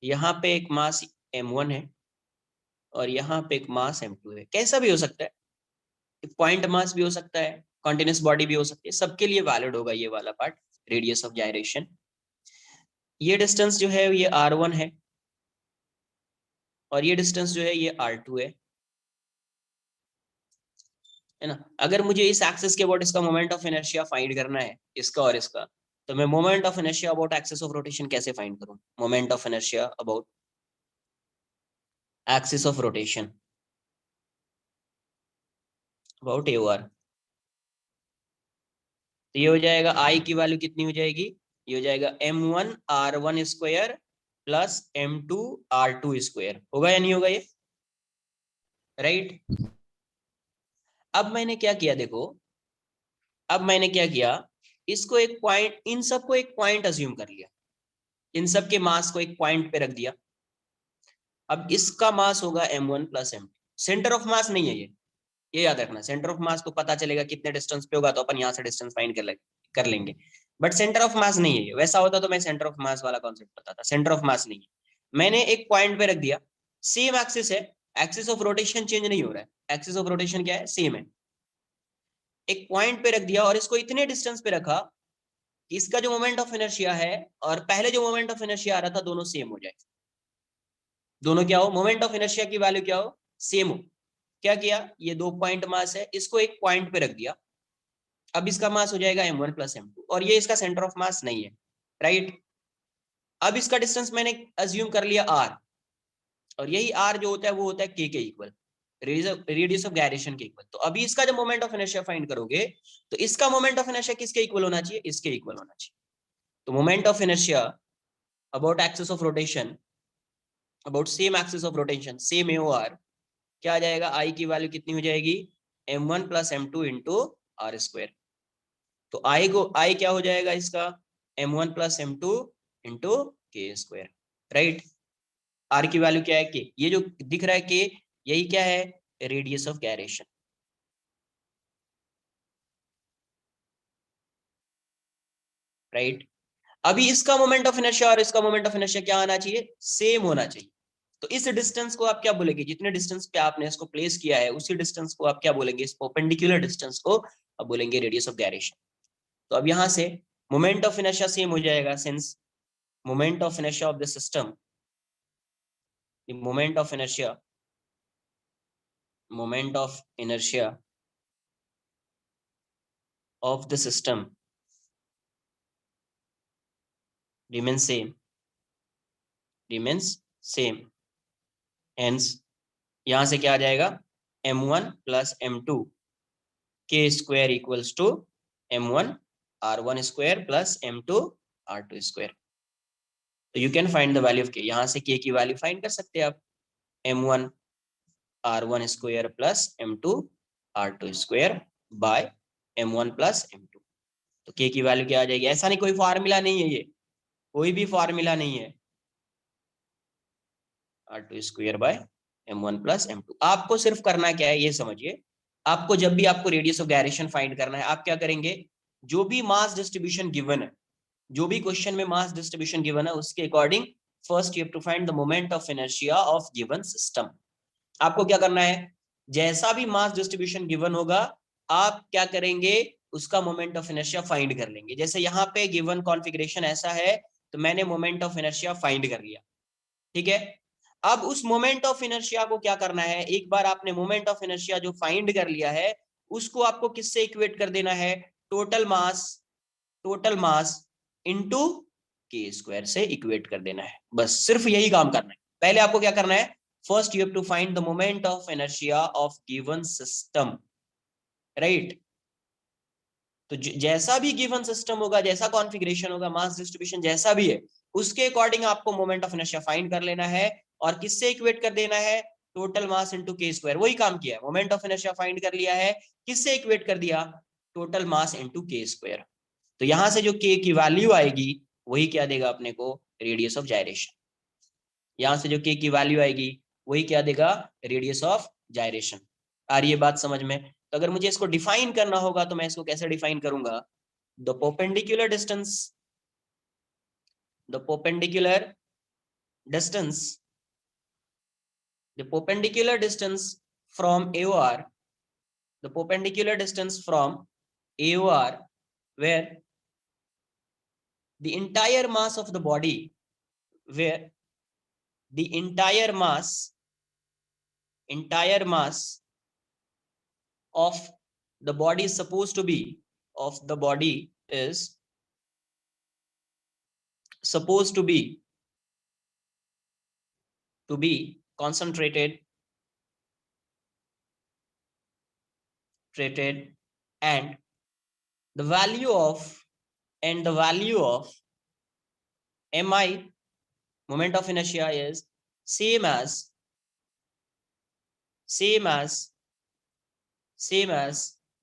यहाँ पे एक मास m1 है और यहाँ पे एक मास m2 है। कैसा भी हो सकता है, पॉइंट मास भी हो सकता है, कॉन्टिन्यूस बॉडी भी हो सकती है, सबके लिए वैलिड होगा ये वाला पार्ट, रेडियस ऑफ जायरेशन। ये डिस्टेंस जो है ये r1 है और ये डिस्टेंस जो है ये r2 है ना। अगर मुझे इस एक्सिस के अबाउट इसका मोमेंट ऑफ इनर्शिया फाइंड करना है, इसका और इसका, तो मैं moment of inertia about axis of rotation कैसे फाइंड करूं? Moment of inertia about axis of rotation about AOR, तो ये हो जाएगा I की वैल्यू कितनी हो जाएगी, ये हो जाएगा m1 r1 स्क्वायर प्लस m2 r2 स्क्वायर। होगा या नहीं होगा ये? राइट। अब मैंने क्या किया देखो, अब मैंने क्या किया, इसको एक पॉइंट, इन सबको एक पॉइंट अज्यूम कर लिया, इन सब के मास को एक पॉइंट पे रख दिया। अब इसका मास होगा m1 plus m2। Centre of मास नहीं है ये याद रखना। सेंटर ऑफ मास तो पता चलेगा कितने डिस्टेंस पे होगा तो अपन यहाँ से डिस्टेंस फाइंड कर लेंगे, बट सेंटर ऑफ मास नहीं है ये। वैसा होता तो मैं सेंटर ऑफ मास वाला कॉन्सेप्ट बताता, सेंटर ऑफ मास नहीं है। मैंने एक पॉइंट पे रख दिया, सेम एक्सिस है, एक्सिस ऑफ रोटेशन चेंज नहीं हो रहा है, एक्सिस ऑफ रोटेशन क्या है, सेम है। एक पॉइंट पे रख दिया और इसको इतने डिस्टेंस पे रखा कि इसका जो मोमेंट ऑफ इनर्शिया है और पहले जो मोमेंट ऑफ इनर्शिया आ रहा था दोनों सेम हो जाए। दोनों क्या हो, मोमेंट ऑफ इनर्शिया की वैल्यू क्या हो, सेम हो। क्या किया, ये 2 पॉइंट मास है, इसको एक पॉइंट पे रख दिया। अब इसका मास हो जाएगा m1 प्लस m2 और ये इसका सेंटर ऑफ मास नहीं है, राइट। अब इसका डिस्टेंस मैंने अज्यूम कर लिया r, और यही r जो होता है वो होता है k के इक्वल, रेडियस ऑफ गायरेशन के इक्वल। तो अभी इसका जब मोमेंट ऑफ इनर्शिया फाइंड करोगे तो इसका मोमेंट ऑफ इनर्शिया किसके इक्वल होना चाहिए, इसके इक्वल होना चाहिए। तो moment of inertia about axis of rotation, about same axis of rotation, same AOR, क्या आ जाएगा, I की वैल्यू कितनी हो जाएगी, m1 plus m2 into R square. तो I क्या हो जाएगा इसका, m1 plus m2 into K square, right. R की वैल्यू क्या है, k, ये जो दिख रहा है k, यही क्या है, रेडियस ऑफ गायरेशन, राइट। अभी इसका मोमेंट ऑफ इनर्शिया और इसका मोमेंट ऑफ इनर्शिया क्या आना चाहिए, सेम होना चाहिए। तो इस डिस्टेंस को आप क्या बोलेंगे, जितने डिस्टेंस पे आपने इसको प्लेस किया है उसी डिस्टेंस को आप क्या बोलेंगे, इस परपेंडिकुलर डिस्टेंस को आप बोलेंगे रेडियस ऑफ गायरेशन। तो अब यहां से मोमेंट ऑफ इनर्शिया सेम हो जाएगा, since moment of inertia of the system, moment of inertia of the system remains same, hence यहां से क्या आ जाएगा, m1 plus m2 k square equals to m1 r1 स्क्वायर प्लस m2 r2 स्क्वायर। तो you can find the value of k, यहां से k की वैल्यू फाइंड कर सकते हैं आप, m1 r1 स्क्वायर plus m2 r2 square by m1 plus m2। तो k की वैल्यू क्या आ जाएगी, ऐसा नहीं, कोई फार्मूला नहीं है, ये कोई भी फार्मूला नहीं है, r2 square by m1 plus m2। आपको सिर्फ करना क्या है ये समझिए, आपको जब भी आपको रेडियस ऑफ गायरेशन फाइंड करना है, आप क्या करेंगे, जो भी मास डिस्ट्रीब्यूशन गिवन है, जो भी क्वेश्चन में मास डिस्ट्रीब्यूशन गिवन है उसके according first you have to find the moment of inertia of given system. आपको क्या करना है, जैसा भी मास डिस्ट्रीब्यूशन गिवन होगा आप क्या करेंगे, उसका मोमेंट ऑफ इनर्शिया फाइंड कर लेंगे। जैसे यहाँ पे गिवन कॉन्फ़िगरेशन ऐसा है तो मैंने मोमेंट ऑफ इनर्शिया फाइंड कर लिया, ठीक है। अब उस मोमेंट ऑफ इनर्शिया को क्या करना है, एक बार आपने मोमेंट ऑफ इनर्शिया जो फाइंड कर लिया है उसको आपको किससे इक्वेट कर देना है, टोटल मास इनटू के स्क्वायर से इक्वेट कर देना है। बस सिर्फ यही काम करना है। पहले आपको क्या करना है, first you have to find the moment of inertia of given system, right. तो जैसा भी गिवन सिस्टम होगा, जैसा कॉन्फ़िगरेशन होगा, मास डिस्ट्रीब्यूशन जैसा भी है, उसके अकॉर्डिंग आपको मोमेंट ऑफ इनर्शिया फाइंड कर लेना है और किससे इक्वेट कर देना है, टोटल मास इनटू के स्क्वायर। वही काम किया, मोमेंट ऑफ इनर्शिया फाइंड कर लिया है, किससे इक्वेट कर दिया, टोटल मास इनटू के स्क्वायर। तो यहां से जो के की वैल्यू आएगी वही क्या देगा अपने को, रेडियस ऑफ जायरेशन। यहां से जो के की वैल्यू आएगी वही क्या देगा, रेडियस ऑफ जायरेशन। आ रही है बात समझ में? तो अगर मुझे इसको डिफाइन करना होगा तो मैं इसको कैसे डिफाइन करूंगा, the perpendicular distance, the perpendicular distance, the perpendicular distance from AOR, the perpendicular distance from AOR, where the entire mass of the body, where the entire mass of the body is supposed to be, of the body is supposed to be concentrated and the value of mi, moment of inertia, is same as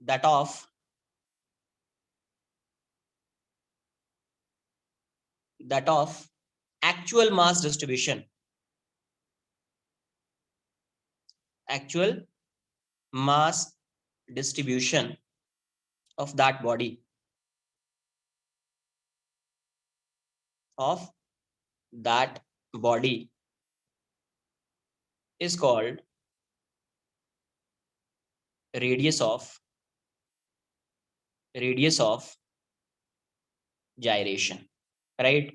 that of actual mass distribution, of that body, is called radius of gyration, right?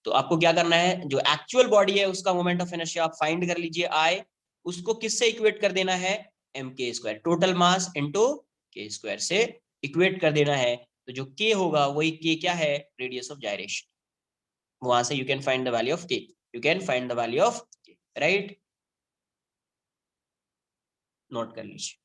तो आपको क्या करना है, जो actual body है उसका moment of inertia आप find कर लीजिए आई, उसको किससे इक्वेट कर देना है, एम के स्क्वायर, टोटल मास इनटू के स्क्वायर से इक्वेट कर देना है। तो जो के होगा वही के क्या है, रेडियस ऑफ जायरेशन। वहां से you can find the value of के, राइट? नोट कर लीजिए।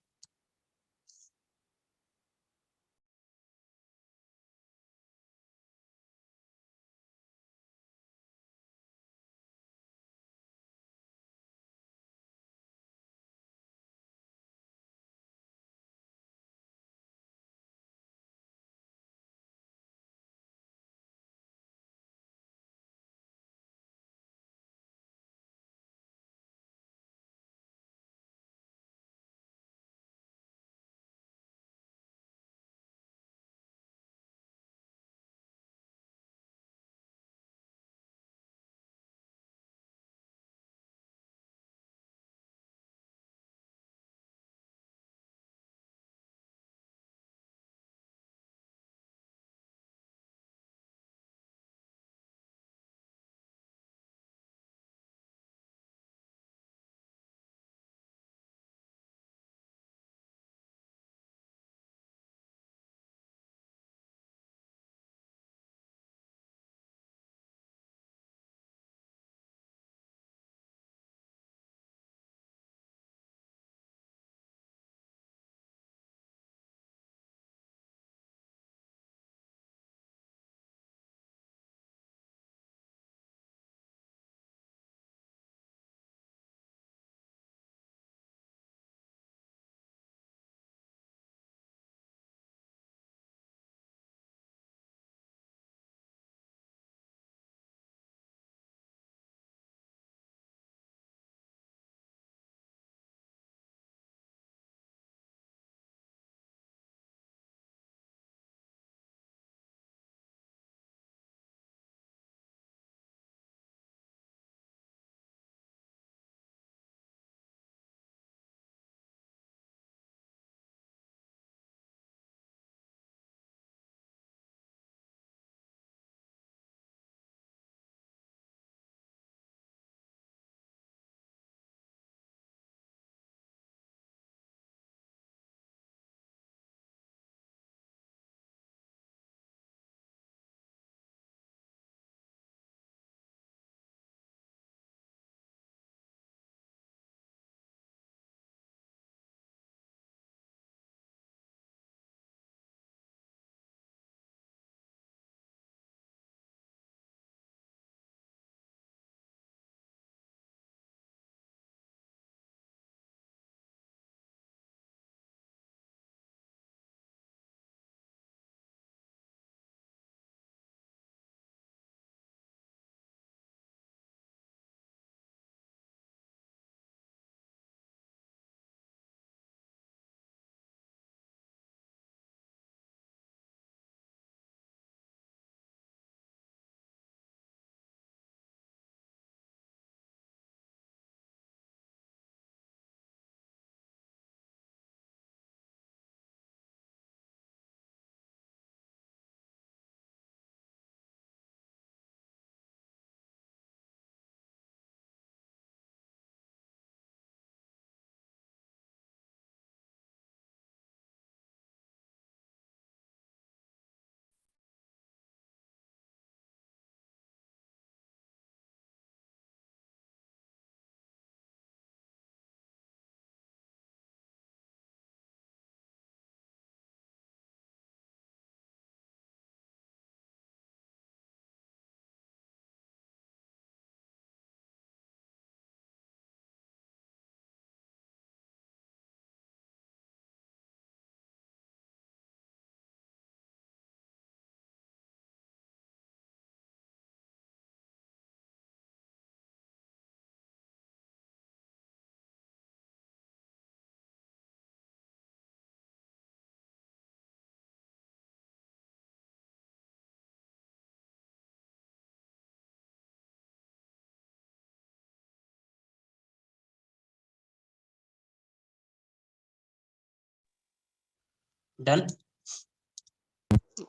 Done.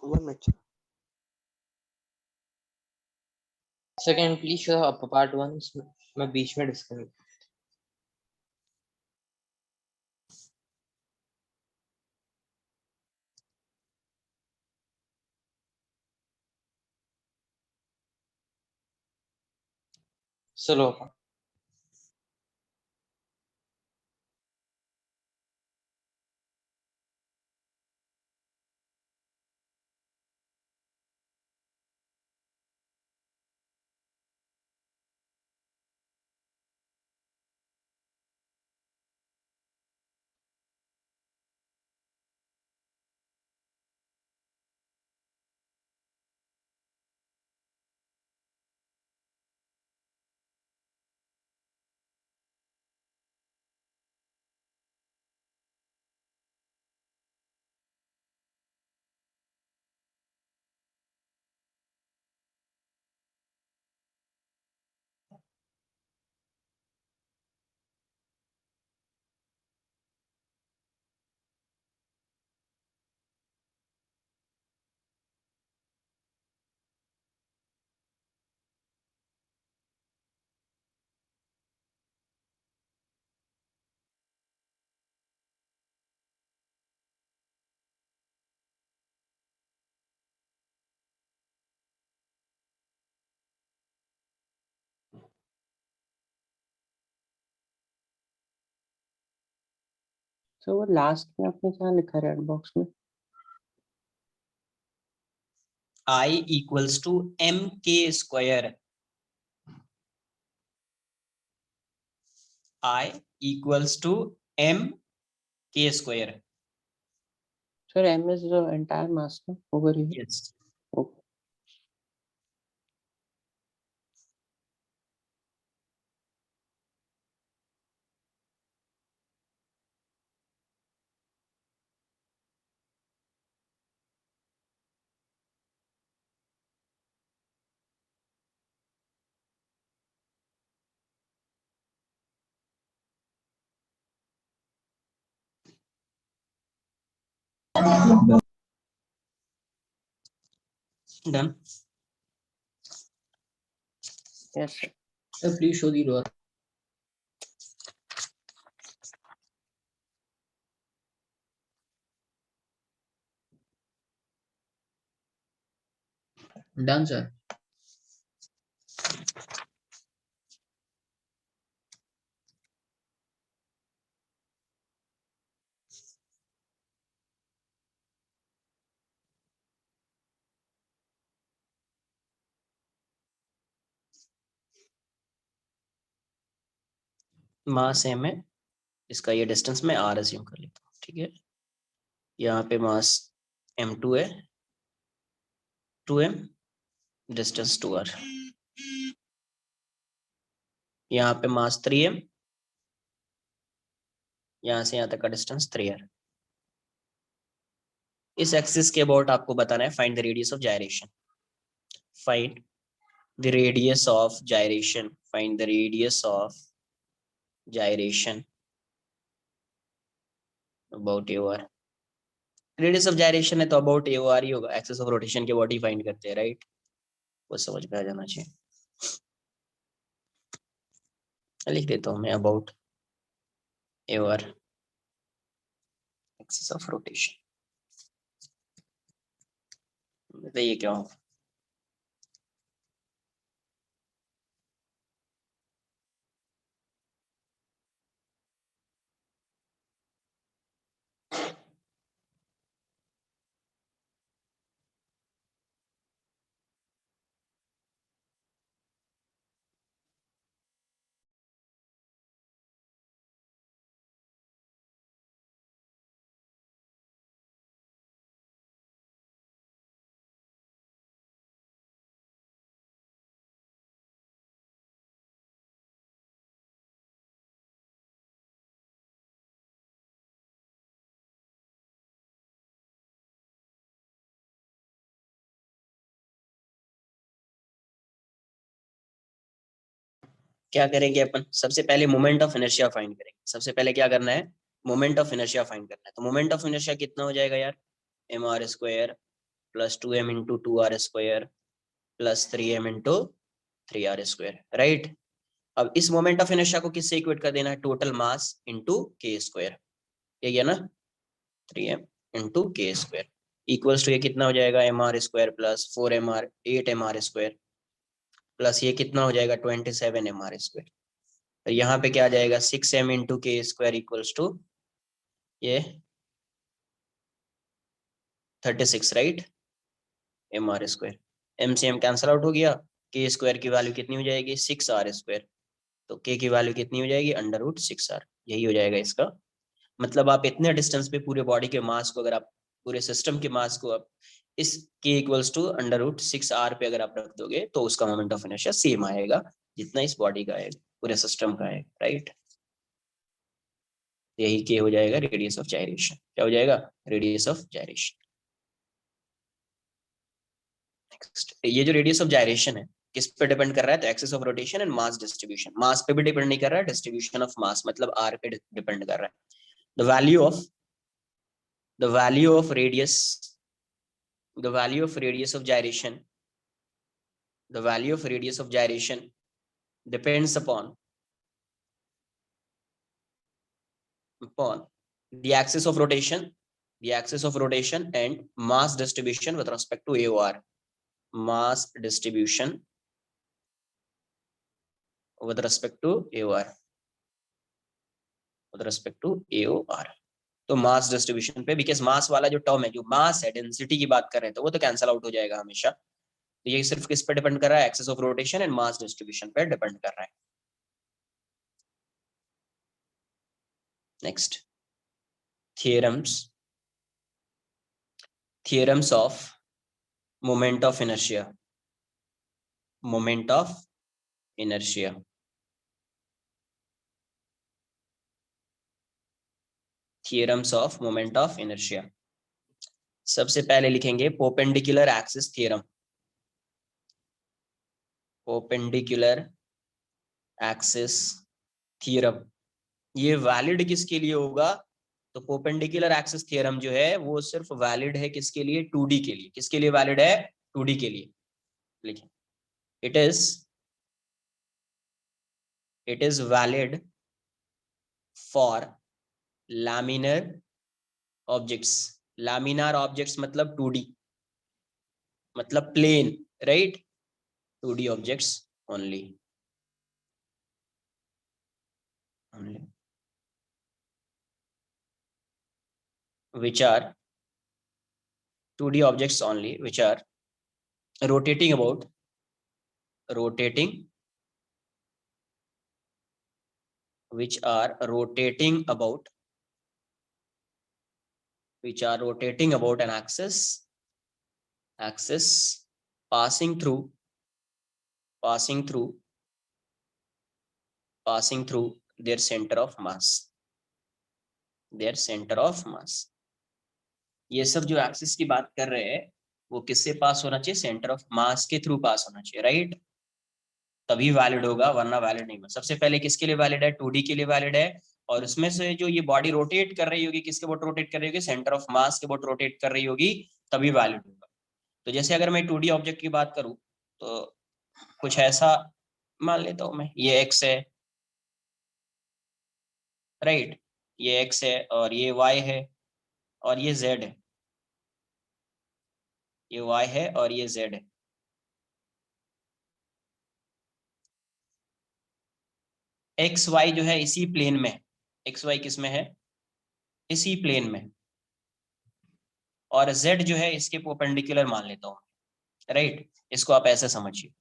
One minute. Sir, can you please show up part one? मैं बीच में डिस्कनेक्ट। चलो So वो लास्ट में आपने क्या लिखा है रेड बॉक्स में? I equals to mk square. I equals to mk square. Sir, m is the entire mass no? over here. Yes. Okay. Done. Yes, sir. Sir, please show the lower. Done, sir. Mass m है, इसका ये distance मैं r assume कर लेता हूँ, ठीक है। यहाँ पे मास m2 है, 2m, डिस्टेंस 2r। यहाँ पे मास 3m, यहाँ से यहाँ तक का डिस्टेंस 3r। इस एक्सिस के अबाउट आपको बताना है find the radius of gyration. Find the radius of gyration, find the radius of gyration about AOR। Radius of gyration है तो अबाउट AOR ही होगा, एक्सिस ऑफ रोटेशन के अबाउट ही फाइंड करते हैं, राइट। वो समझ में आ जाना चाहिए। लिख देता हूँ मैं about AOR, axis of rotation. बताइए क्या हो। क्या करेंगे अपन, सबसे पहले मोमेंट ऑफ इनर्शिया फाइंड करेंगे। सबसे पहले क्या करना है, मोमेंट ऑफ इनर्शिया फाइंड करना है। तो मोमेंट ऑफ इनर्शिया कितना हो जाएगा यार, mr square plus 2m into 2r square plus 3m into 3r square, right. अब इस मोमेंट ऑफ इनर्शिया को किससे इक्वेट कर देना है, total mass into K square, यही है ना, 3m into K square equals to ये कितना हो जाएगा, mr square plus 4mr 8mr square plus ये कितना हो जाएगा 27mr स्क्वायर। तो यहाँ पे क्या आ जाएगा 6m into K square equals to ये 36, राइट, mr स्क्वायर। m से m कैंसिल आउट हो गया, के स्क्वायर की वैल्यू कितनी हो जाएगी 6r स्क्वायर, तो k की वैल्यू कितनी हो जाएगी √6r, यही हो जाएगा इसका मतलब। आप इतने डिस्टेंस पे पूरे बॉडी के मास को, अगर आप पूरे सिस्टम के मास को आप इस k इक्वल्स टू √6r पे अगर आप रख दोगे तो उसका मोमेंट ऑफ इनर्शिया सेम आएगा जितना इस बॉडी का है, पूरे सिस्टम का है, राइट। यही k हो जाएगा रेडियस ऑफ जायरेशन, क्या हो जाएगा, रेडियस ऑफ जायरेशन। नेक्स्ट, ये जो रेडियस ऑफ जायरेशन है किस पे डिपेंड कर रहा है, तो axis of rotation and mass distribution. Mass पे भी डिपेंड नहीं कर रहा है, डिस्ट्रीब्यूशन ऑफ मास मतलब r पे डिपेंड कर रहा है। the value of radius of gyration, the value of radius of gyration depends upon the axis of rotation and mass distribution with respect to AOR, mass distribution with respect to AOR, तो mass distribution पे, because mass वाला जो term है, जो मास है, density की बात कर रहे हैं, तो वो तो कैंसिल आउट हो जाएगा हमेशा। तो ये सिर्फ किस पे डिपेंड कर रहा है, axis of rotation and mass distribution पे डिपेंड कर रहा है। Next, theorems of moment of inertia, theorems of moment of inertia. सबसे पहले लिखेंगे perpendicular axis theorem, perpendicular axis theorem. ये वैलिड किसके लिए होगा, तो परपेंडिकुलर एक्सिस थ्योरम जो है वो सिर्फ वैलिड है किसके लिए, 2D के लिए। किसके लिए वैलिड है, 2D के लिए। लिखिए, it is valid for laminar objects, laminar objects मतलब 2D, मतलब plane, right, 2D objects only, which are 2D objects only, which are rotating about an axis passing through their center of mass, ये सब जो axis की बात कर रहे हैं वो किससे पास होना चाहिए, सेंटर ऑफ मास के थ्रू पास होना चाहिए, राइट, तभी वैलिड होगा, वरना वैलिड नहीं होगा। सबसे पहले किसके लिए वैलिड है, 2D के लिए वैलिड है, और उसमें से जो ये बॉडी रोटेट कर रही होगी, किसके बोट रोटेट कर रही होगी, सेंटर ऑफ मास के बोट रोटेट कर रही होगी, तभी वैलिड होगा। तो जैसे अगर मैं 2D ऑब्जेक्ट की बात करूं तो कुछ ऐसा मान लेता हूं मैं, ये x है, राइट, ये x है और ये y है और ये z है, ये y है और ये z है। एक्स वाई जो है इसी प्लेन में, एक्स वाई किस में है, इसी प्लेन में, और z जो है इसके परपेंडिकुलर मान लेता हूँ, राइट। इसको आप ऐसे समझिए,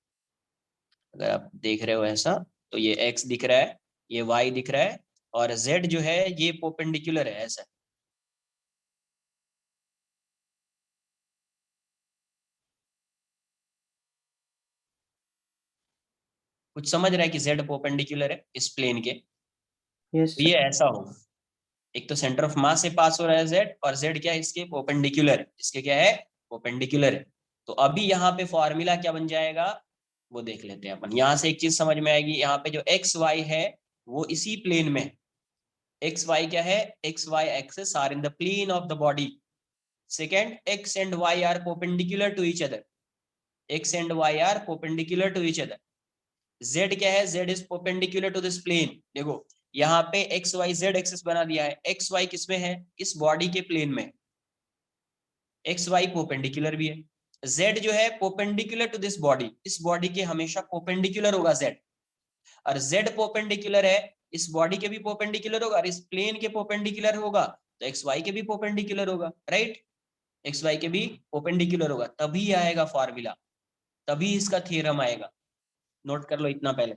अगर आप देख रहे हो ऐसा, तो ये x दिख रहा है, ये y दिख रहा है, और z जो है ये परपेंडिकुलर है ऐसा। कुछ समझ रहा है कि z परपेंडिकुलर है इस प्लेन के, yes तो ये ऐसा होगा, एक तो सेंटर ऑफ मास से पास हो रहा है z, और z क्या है इसके परपेंडिकुलर है, इसके क्या है परपेंडिकुलर है। तो अभी यहाँ पे फॉर्मूला क्या बन जाएगा वो देख लेते हैं अपन। यहाँ से एक चीज समझ में आएगी, यहाँ पे जो एक्स वाई है वो इसी प्लेन में, एक्स वाई क्या है, X Y axes are in the plane of the body. Second, X and Y are perpendicular to each other. X and Y are perpendicular to each other. z क्या है, z is perpendicular to this plane. देखो यहाँ पे x Y Z axis बना दिया है. X Y किसमें है, इस बॉडी के प्लेन में. एक्स वाई परपेंडिकुलर भी है. z जो है परपेंडिकुलर टू दिस बॉडी, इस बॉडी के हमेशा परपेंडिकुलर होगा z. और z परपेंडिकुलर है, इस बॉडी के भी परपेंडिकुलर होगा, और इस प्लेन के परपेंडिकुलर होगा, तो एक्स वाई के भी परपेंडिकुलर होगा. राइट, एक्स वाई के भी परपेंडिकुलर होगा, तभी आएगा फॉर्मूला, तभी इसका थ्योरम आएगा. नोट कर लो इतना पहले.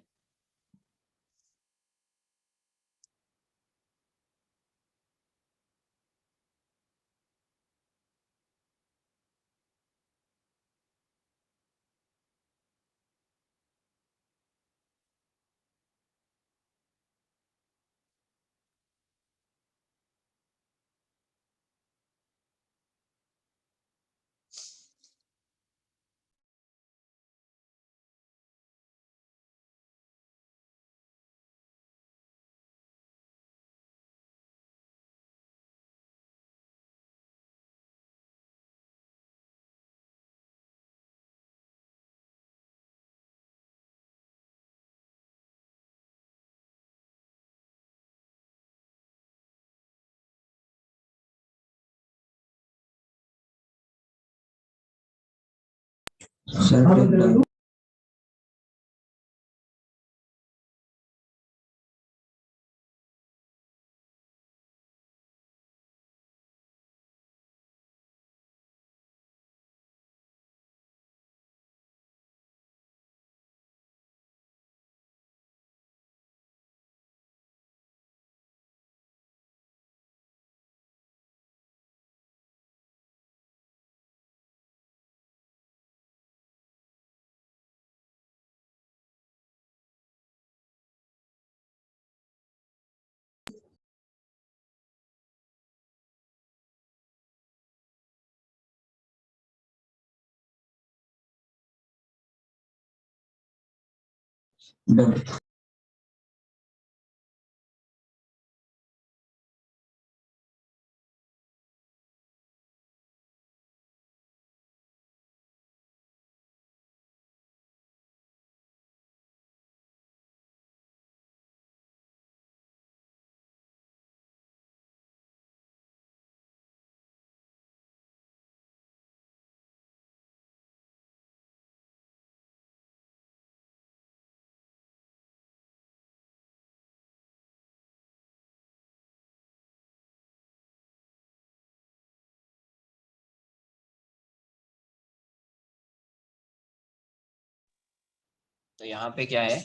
तो यहाँ पे क्या है,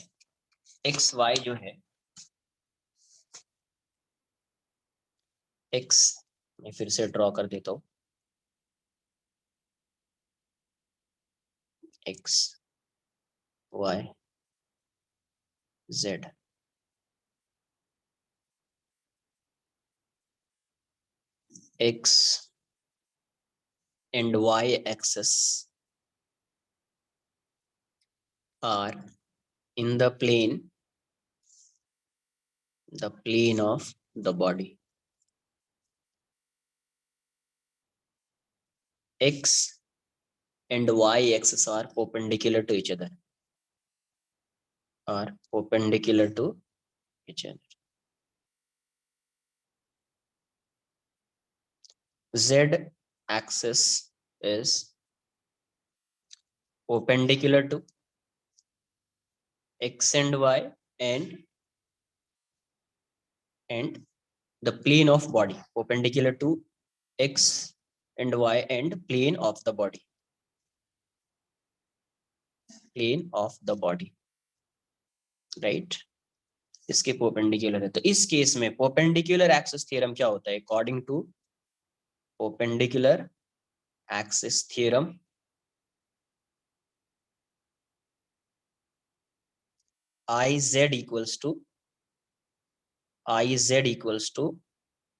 एक्स वाई जो है, एक्स मैं फिर से ड्रॉ कर देता हूँ. X Y Z. X and y axis are in the plane of the body. X and y axis are perpendicular to each other. Z axis is perpendicular to x and y and the plane of body, perpendicular to x and y and plane of the body. Right, इसके perpendicular है. तो इस case में perpendicular axis theorem क्या होता है, according to perpendicular axis theorem, IZ equals to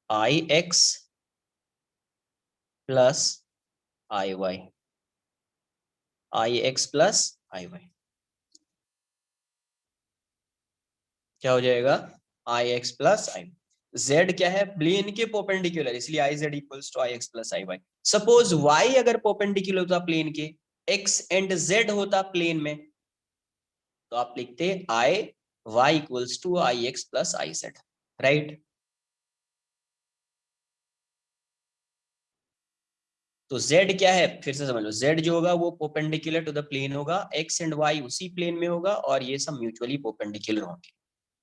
IX plus IY. IX plus IY क्या हो जाएगा, IX plus IY. z क्या है, प्लेन के परपेंडिकुलर, इसलिए i z equals to ix plus i y। Suppose y अगर परपेंडिकुलर होता plane के, x एंड z होता प्लेन में, तो आप लिखते i y equals to ix plus i z, right. तो z क्या है, फिर से समझ लो, z जो होगा वो परपेंडिकुलर टू द प्लेन होगा, x एंड y उसी प्लेन में होगा, और ये सब म्यूचुअली परपेंडिकुलर होंगे,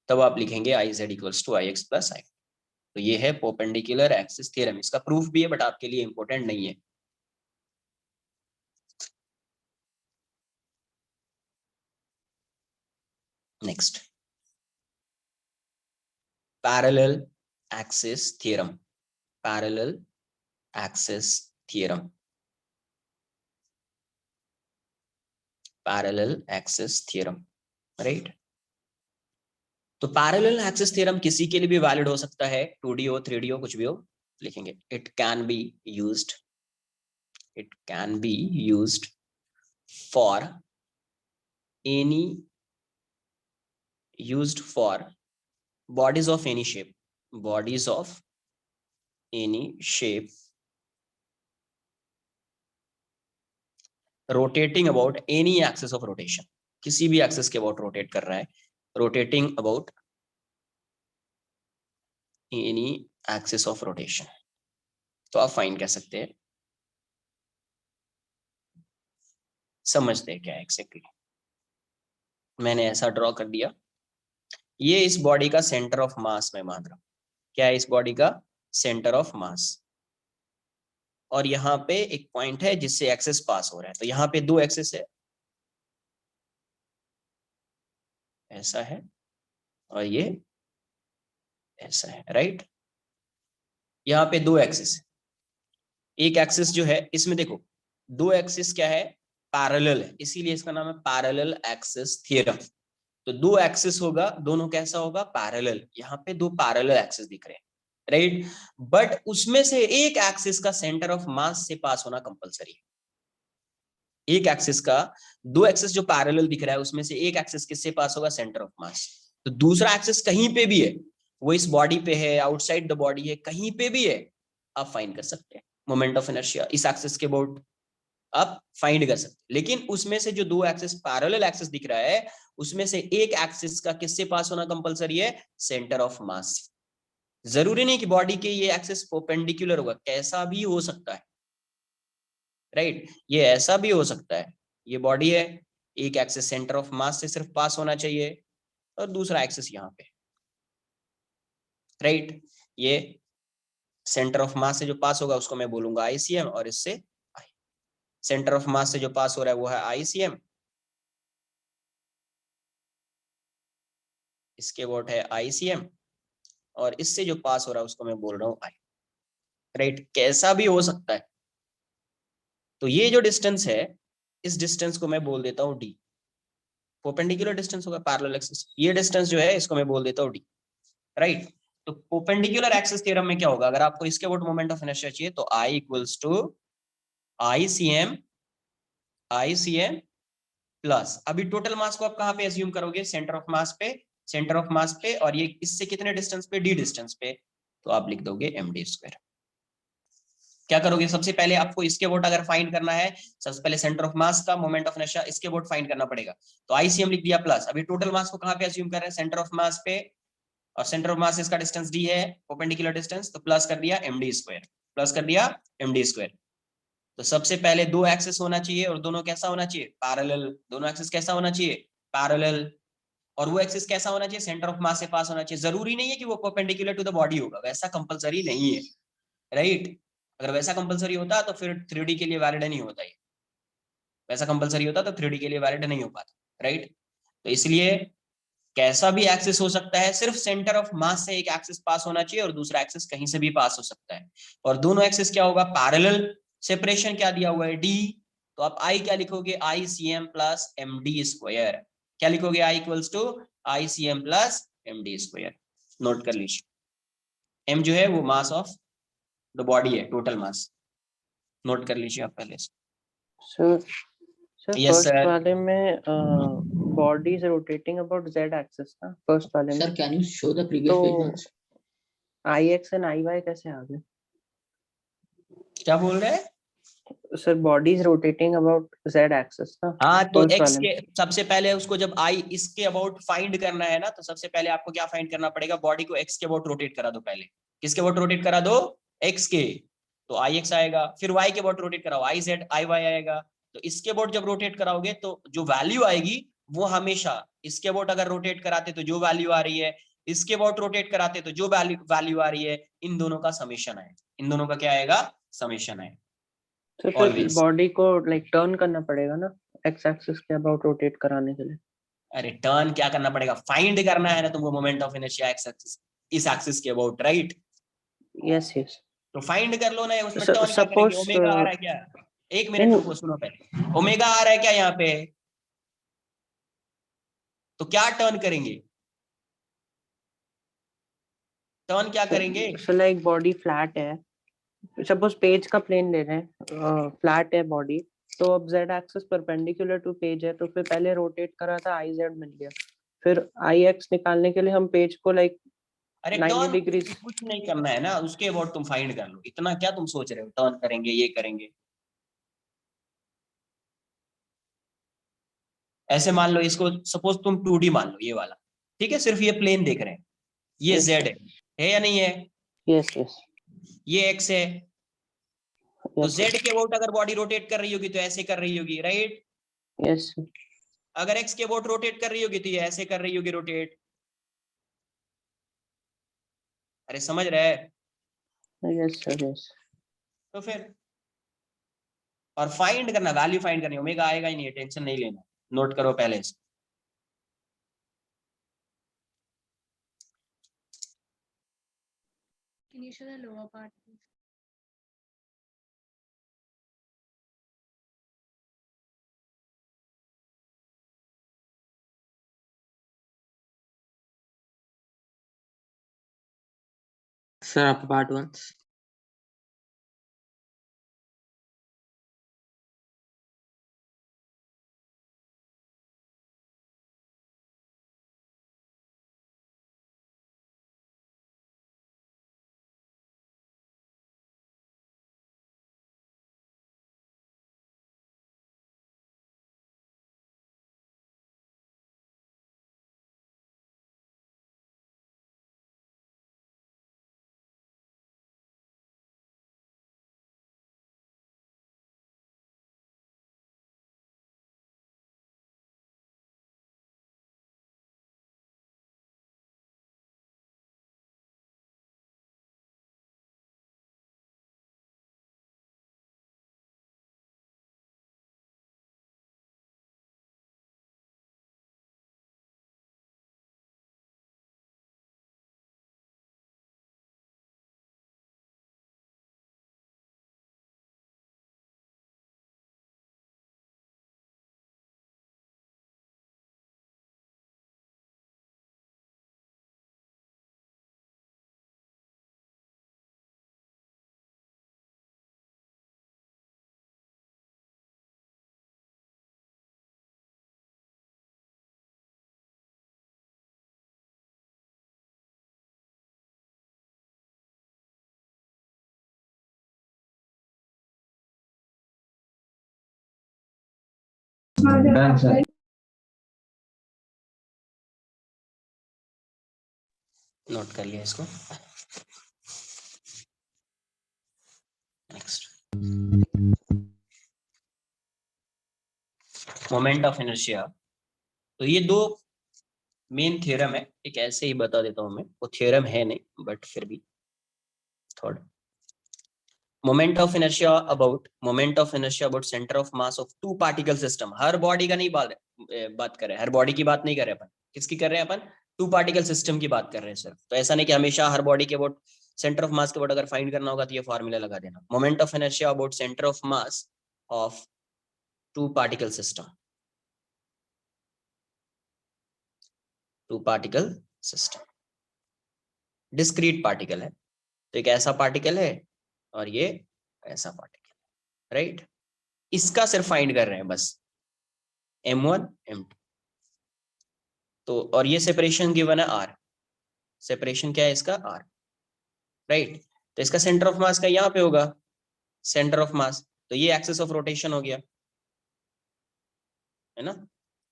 तब आप लिखेंगे i z equals to ix plus i। तो ये है परपेंडिकुलर एक्सिस थ्योरम, इसका प्रूफ भी है बट आपके लिए इंपॉर्टेंट नहीं है। Next, parallel axis theorem, parallel axis theorem, parallel axis theorem, right. तो पैरेलल एक्सिस थ्योरम किसी के लिए भी वैलिड हो सकता है, 2D हो 3D हो कुछ भी हो, लिखेंगे it can be used, it can be used for any, used for bodies of any shape, bodies of any shape rotating about any axis of rotation, किसी भी एक्सिस के अबाउट रोटेट कर रहा है, rotating about any axis of rotation, तो आप fine कह सकते हैं। समझते हैं क्या एक्जेक्टली, मैंने ऐसा ड्रॉ कर दिया, ये इस बॉडी का सेंटर ऑफ मास मैं मान रहा हूं, क्या है इस बॉडी का सेंटर ऑफ मास, और यहाँ पे एक पॉइंट है जिससे एक्सिस पास हो रहा है, तो यहाँ पे दो एक्सिस है, ऐसा है और ये ऐसा है, राइट। यहाँ पे दो एक्सिस है, एक एक्सिस जो है इसमें देखो दो एक्सिस क्या है, पैरेलल है, इसीलिए इसका नाम है पैरेलल एक्सिस थ्योरम। तो दो एक्सिस होगा, दोनों कैसा होगा, पैरेलल, यहाँ पे दो पैरेलल एक्सिस दिख रहे हैं, राइट। बट उसमें से एक एक्सिस का सेंटर ऑफ मास से पास होना कंपलसरी है, एक एक्सिस का, दो एक्सिस जो पैरेलल दिख रहा है उसमें से एक एक्सिस किससे पास होगा, सेंटर ऑफ मास। तो दूसरा एक्सिस कहीं पे भी है, वो इस बॉडी पे है, आउटसाइड द बॉडी है, कहीं पे भी है, आप फाइंड कर सकते हैं मोमेंट ऑफ इनर्शिया इस एक्सिस के अबाउट आप फाइंड कर सकते हैं। लेकिन उसमें से जो दो एक्सिस पैरेलल एक्सिस दिख रहा है उसमें से एक एक्सिस का किससे पास होना कंपलसरी है, सेंटर ऑफ मास। जरूरी नहीं कि बॉडी के ये एक्सिस परपेंडिकुलर होगा, कैसा भी हो सकता है, राइट। ये ऐसा भी हो सकता है, ये बॉडी है, एक एक्सिस सेंटर ऑफ मास से सिर्फ पास होना चाहिए और दूसरा एक्सिस यहाँ पे, राइट। ये सेंटर ऑफ मास से जो पास होगा उसको मैं बोलूंगा आईसीएम, और इससे आई, सेंटर ऑफ मास से जो पास हो रहा है वो है आईसीएम, इसके वोट है आईसीएम, और इससे जो पास हो रहा है उसको मैं बोल रहा हूँ आई, राइट। कैसा भी हो सकता है। तो ये जो डिस्टेंस है इस डिस्टेंस को मैं बोल देता हूँ डी, परपेंडिकुलर डिस्टेंस होगा पैरेलल एक्सिस, ये डिस्टेंस जो है इसको मैं बोल देता हूँ डी, राइट। तो परपेंडिकुलर एक्सिस थ्योरम में क्या होगा, अगर आपको इसके अबाउट मोमेंट ऑफ इनर्शिया चाहिए तो I equals to ICM plus, अभी टोटल मास को आप कहाँ पे अज्यूम करोगे, सेंटर ऑफ मास पे, सेंटर ऑफ मास पे, और ये इससे कितने डिस्टेंस पे, डी डिस्टेंस पे, तो आप लिख दोगे md स्क्वायर। क्या करोगे, सबसे पहले आपको इसके अबाउट अगर फाइंड करना है, सबसे पहले सेंटर ऑफ मास का मोमेंट ऑफ इनर्शिया इसके अबाउट फाइंड करना पड़ेगा, तो ICM लिख दिया प्लस, अभी टोटल मास को कहाँ पे अज्यूम कर रहे हैं, सेंटर ऑफ मास पे, और सेंटर ऑफ मास इसका डिस्टेंस डी है, परपेंडिकुलर डिस्टेंस, तो प्लस कर दिया md स्क्वायर, प्लस कर दिया md स्क्वायर। तो सबसे पहले दो एक्सिस होना चाहिए और दोनों कैसा होना चाहिए, पैरेलल, दोनों एक्सिस कैसा होना चाहिए, पैरेलल, और वो एक्सिस कैसा होना चाहिए, सेंटर ऑफ मास से पास होना चाहिए। जरूरी नहीं है कि वो परपेंडिकुलर टू द बॉडी होगा, वैसा कंपलसरी नहीं है, राइट। अगर वैसा कंपलसरी होता तो फिर 3D के लिए वैलिड नहीं होता, ये वैसा कंपलसरी होता तो 3D के लिए वैलिड नहीं हो पाता, राइट। तो इसलिए कैसा भी एक्सिस हो सकता है, सिर्फ सेंटर ऑफ मास से एक एक्सिस पास होना चाहिए और दूसरा एक्सिस कहीं से भी पास हो सकता है, और दोनों एक्सिस क्या होगा, पैरेलल, सेपरेशन क्या दिया हुआ है डी, तो आप आई क्या लिखोगे, ICM प्लस md स्क्वायर, क्या लिखोगे, I equals to ICM plus md square, note कर लीजिए। m जो है वो मास ऑफ द बॉडी है, टोटल मास, नोट कर लीजिए आप पहले से। Sir Yes, first sir. वाले में body is rotating about z axis ना, फर्स्ट वाले में, Sir, can you show the previous page तो once? I X and I Y कैसे आ गए? क्या बोल रहे हैं? Sir body is rotating about Z axis ना, हाँ तो उस एक्स वाले के सबसे पहले उसको जब आई इसके अबाउट फाइंड करना है ना, तो सबसे पहले आपको क्या फाइंड करना पड़ेगा, बॉडी को एक्स के अबाउट रोटेट करा दो पहले। किसके अबाउट रोटेट करा दो? एक्स के। तो आई एक्स आएगा, फिर वाई के अबाउट रोटेट कराओ, आई जेड आई वाई आएगा। तो इसके अबाउट जब रोटेट कराओगे तो जो वैल्यू आएगी वो हमेशा इसके अबाउट अगर रोटेट कराते तो जो वैल्यू आ रही है, इसके अबाउट रोटेट कराते तो जो वैल्यू आ रही है, इन दोनों का समेशन आएगा। इन दोनों का क्या आएगा? समेशन आएगा। तो फिर Always. बॉडी को लाइक टर्न करना पड़ेगा ना एक्स एक्सिस के अबाउट रोटेट कराने के लिए। अरे टर्न क्या करना पड़ेगा? फाइंड करना है ना तुमको moment of inertia x axis, इस एक्सिस के अबाउट, राइट? Yes yes. तो फाइंड कर लो ना, उसमें टर्न क्या करेंगे? सपोज ओमेगा आ रहा है क्या? एक मिनट इन रुको, सुनो पहले। ओमेगा आ रहा है क्या यहाँ पे? तो क्या टर्न करेंगे? टर्न क्या करेंगे? सो लाइक बॉडी फ्लैट है, सपोज पेज का प्लेन ले रहे हैं, फ्लैट है बॉडी, तो अब Z axis perpendicular to page है, तो फिर पहले रोटेट करा था आई जेड मिल गया, फिर आई एक्स निकालने के लिए हम पेज को लाइक अरे 90 टर्न डिग्रीज। कुछ नहीं करना है ना, उसके अबाउट तुम फाइंड कर लो। इतना क्या तुम सोच रहे हो टर्न करेंगे ये करेंगे? ऐसे मान लो इसको, सपोज तुम 2D मान लो ये वाला, ठीक है? सिर्फ ये प्लेन देख रहे हैं, ये Yes, जेड है या नहीं है? यस यस ये एक्स है। तो यस जेड के अबाउट अगर बॉडी रोटेट कर रही होगी तो ऐसे कर रही होगी, राइट? यस अगर एक्स के अबाउट रोटेट कर रही होगी तो ये ऐसे कर रही होगी रोटेट। अरे समझ रहे हैं? Yes sir yes. तो फिर और फाइंड करना, वैल्यू फाइंड करनी, ओमेगा आएगा ही नहीं, टेंशन नहीं लेना, नोट करो पहले से। Can you show the lower part, please? Sir, upper part once. Done, sir. Note कर लिया इसको। Next, moment of inertia. तो ये दो मेन थ्योरम है, एक ऐसे ही बता देता हूं मैं, वो थ्योरम है नहीं बट फिर भी थोड़ा। Moment of inertia about centre of mass of two particle system. हर बॉडी का नहीं बात कर रहे हैं, हर बॉडी की बात नहीं कर रहे अपन। किसकी कर रहे हैं अपन? टू पार्टिकल सिस्टम की बात कर रहे हैं सिर्फ। तो ऐसा नहीं कि हमेशा हर बॉडी के अबाउट सेंटर ऑफ मास के अबाउट अगर फाइंड करना होगा तो ये फॉर्मूला लगा देना। Moment of inertia about centre of mass of two particle system. Two particle system discrete particle है, तो एक ऐसा पार्टिकल है और ये ऐसा पार्टिकल, राइट? इसका सिर्फ फाइंड कर रहे हैं बस, m1 m2। तो और ये सेपरेशन गिवन है r, सेपरेशन क्या है इसका? r। राइट। तो इसका सेंटर ऑफ मास का यहाँ पे होगा, सेंटर ऑफ मास, तो ये एक्सिस ऑफ रोटेशन हो गया, है ना।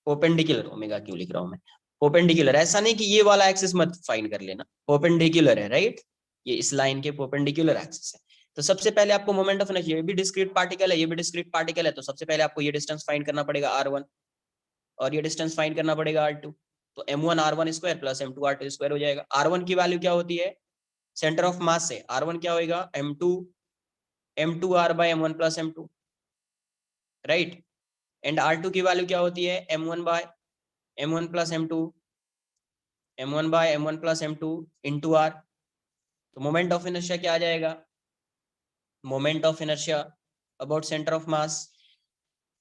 परपेंडिकुलर, ओमेगा क्यों लिख रहा हूं मैं, परपेंडिकुलर, ऐसा नहीं कि ये वाला एक्सिस मत फाइंड कर लेना, परपेंडिकुलर है, राइट। ये इस लाइन के परपेंडिकुलर एक्सिस है। तो सबसे पहले आपको मोमेंट ऑफ इनर्शिया, ये भी डिस्क्रीट पार्टिकल है, ये भी डिस्क्रीट पार्टिकल है, तो सबसे पहले आपको ये डिस्टेंस फाइंड करना पड़ेगा r1, और ये डिस्टेंस फाइंड करना पड़ेगा r2। तो m1 r1 स्क्वायर प्लस m2 r2 स्क्वायर हो जाएगा। r1 की वैल्यू क्या होती है, सेंटर ऑफ मास से r1 क्या होगा, m2 r by m1 plus m2, right. And r2 की वैल्यू क्या होती है, m1 by m1 plus m2, m1 by m1 plus m2 into r। तो मोमेंट ऑफ इनर्शिया क्या आ जाएगा, moment of inertia about centre of mass,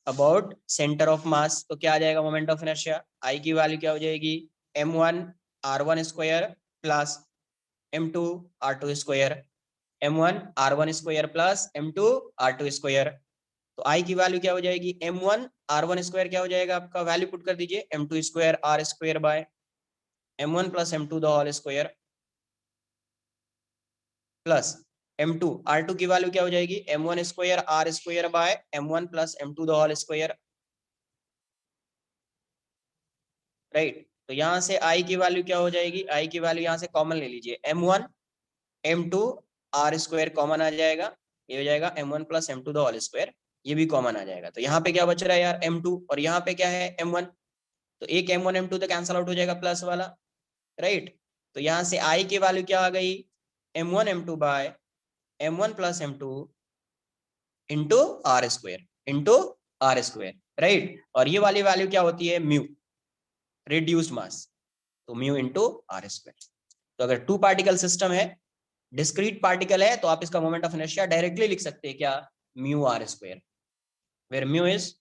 about centre of mass, तो क्या आ जाएगा मोमेंट ऑफ इनर्शिया, आई की वैल्यू क्या हो जाएगी, m1 r1 स्क्वायर plus m2 r2 square, m1 r1 स्क्वायर प्लस m2 r2 स्क्वायर। तो आई की वैल्यू क्या हो जाएगी, m1 r1 स्क्वायर क्या हो जाएगा आपका, वैल्यू पुट कर दीजिए, m2 square r square by m1 plus m2 the whole square plus m2 r2 की वैल्यू क्या हो जाएगी, m1 square r square by m1 plus m2 the whole square, right. तो यहाँ से i की वैल्यू क्या हो जाएगी, i की वैल्यू यहाँ से कॉमन ले लीजिए, m1 m2 r square common आ जाएगा, ये हो जाएगा m1 plus m2 the whole square, ये भी कॉमन आ जाएगा। तो यहाँ पे क्या बच रहा है यार, m2, और यहाँ पे क्या है m1, तो एक m1 m2 तो कैंसल आउट हो जाएगा प्लस वाला, राइट। तो यहाँ से i की वैल्यू क्या आ गई, m1 m2 by m1 plus m2 into R square, into R square, right. और ये वाली वैल्यू क्या होती है, म्यू, रिड्यूस्ड मास, तो म्यू इंटू आर स्क्वायर। तो अगर टू पार्टिकल सिस्टम है, डिस्क्रीट पार्टिकल है, तो आप इसका मोमेंट ऑफ इनर्शिया डायरेक्टली लिख सकते हैं क्या, mu R square, where mu is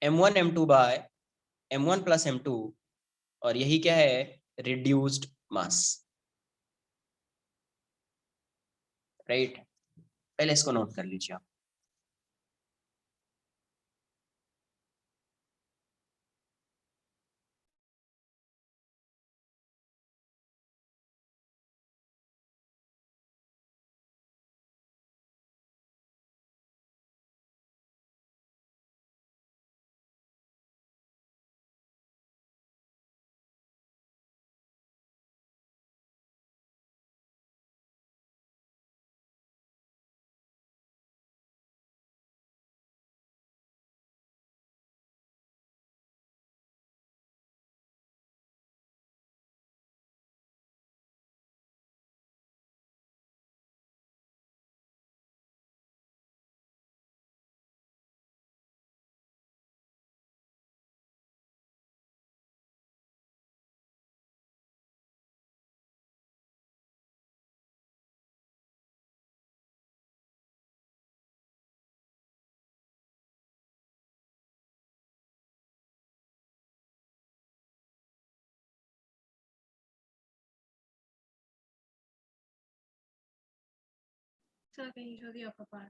m1 m2 by m1 plus m2, और यही क्या है, रिड्यूस्ड मास, राइट। पहले इसको नोट कर लीजिए आप। Sir, can you show the upper part?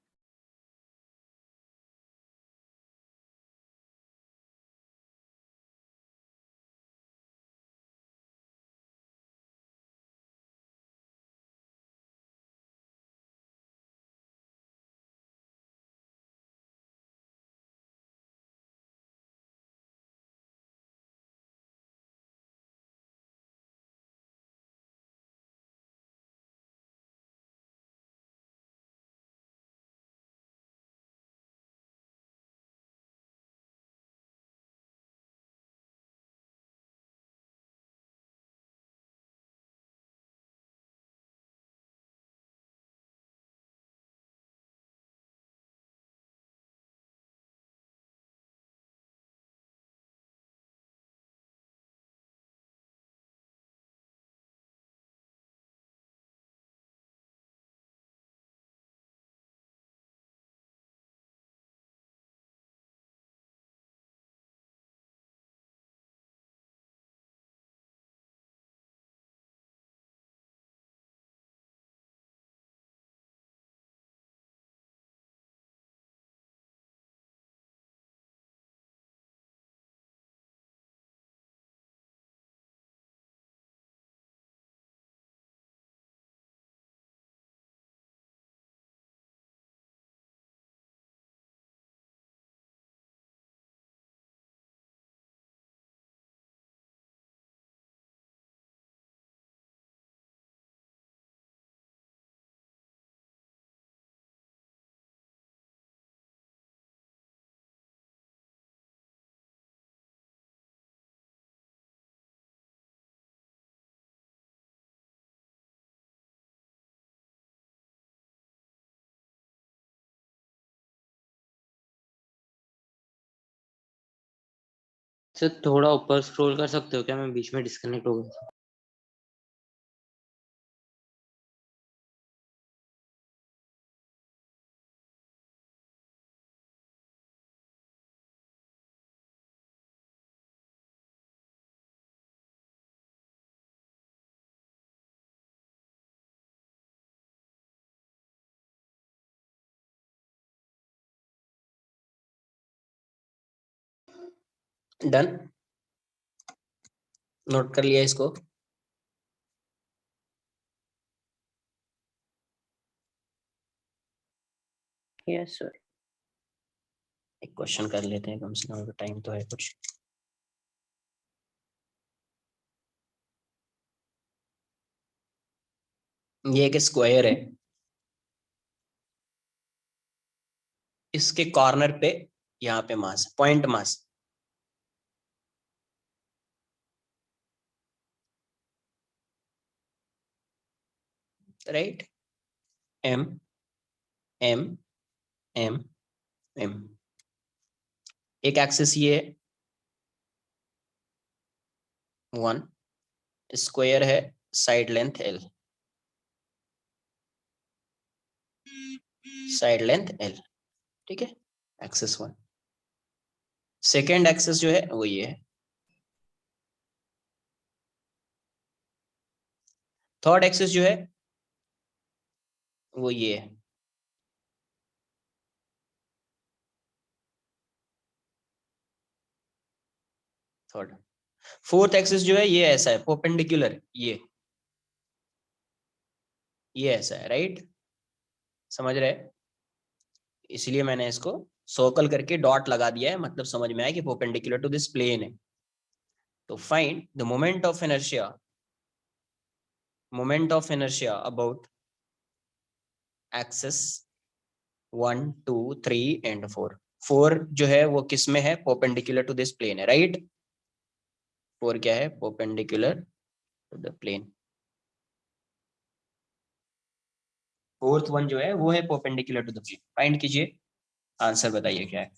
Sir थोड़ा ऊपर स्क्रॉल कर सकते हो क्या? मैं बीच में डिस्कनेक्ट हो गया था। डन, नोट कर लिया इसको। Yes sir. एक क्वेश्चन कर लेते हैं, कम से कम टाइम तो है कुछ। ये एक स्क्वायर है, इसके कॉर्नर पे यहाँ पे mass, point mass, right, M M M M. एक एक्सिस ये 1, स्क्वायर है, side length L, side length L, ठीक है, एक्सिस 1। सेकेंड एक्सिस जो है वो ये है। थर्ड एक्सिस जो है वो ये है। थर्ड, फोर्थ एक्सिस जो है ये ऐसा है, परपेंडिकुलर, ये ऐसा है, राइट, समझ रहे हैं? इसलिए मैंने इसको सर्कल करके डॉट लगा दिया है, मतलब समझ में आया कि परपेंडिकुलर टू दिस प्लेन है। तो find the moment of inertia, moment of inertia about axis 1 2 3 and 4। 4 जो है वो किस में है? परपेंडिकुलर टू दिस प्लेन है, राइट। 4 क्या है? Perpendicular to the plane. Fourth one जो है वो है perpendicular to the plane. Find कीजिए, आंसर बताइए क्या है।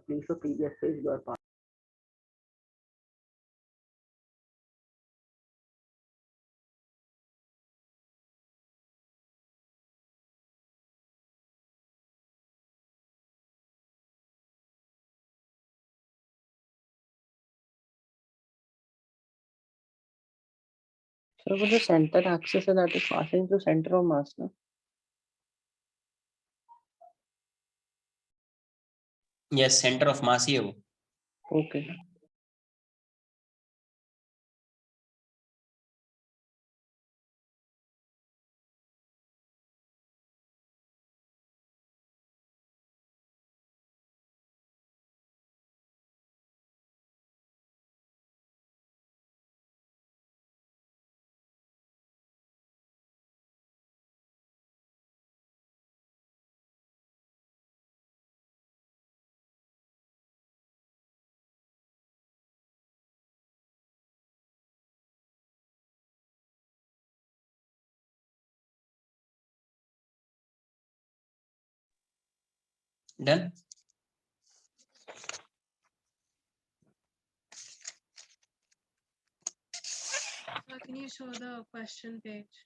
प्लीज तो प्रीवियस से इस बार सर वो जो सेंटर एक्सिस है that is passing through centre of मास ना। यस, सेंटर ऑफ मास ही है वो। Okay. Done. Sir, can you show the question page?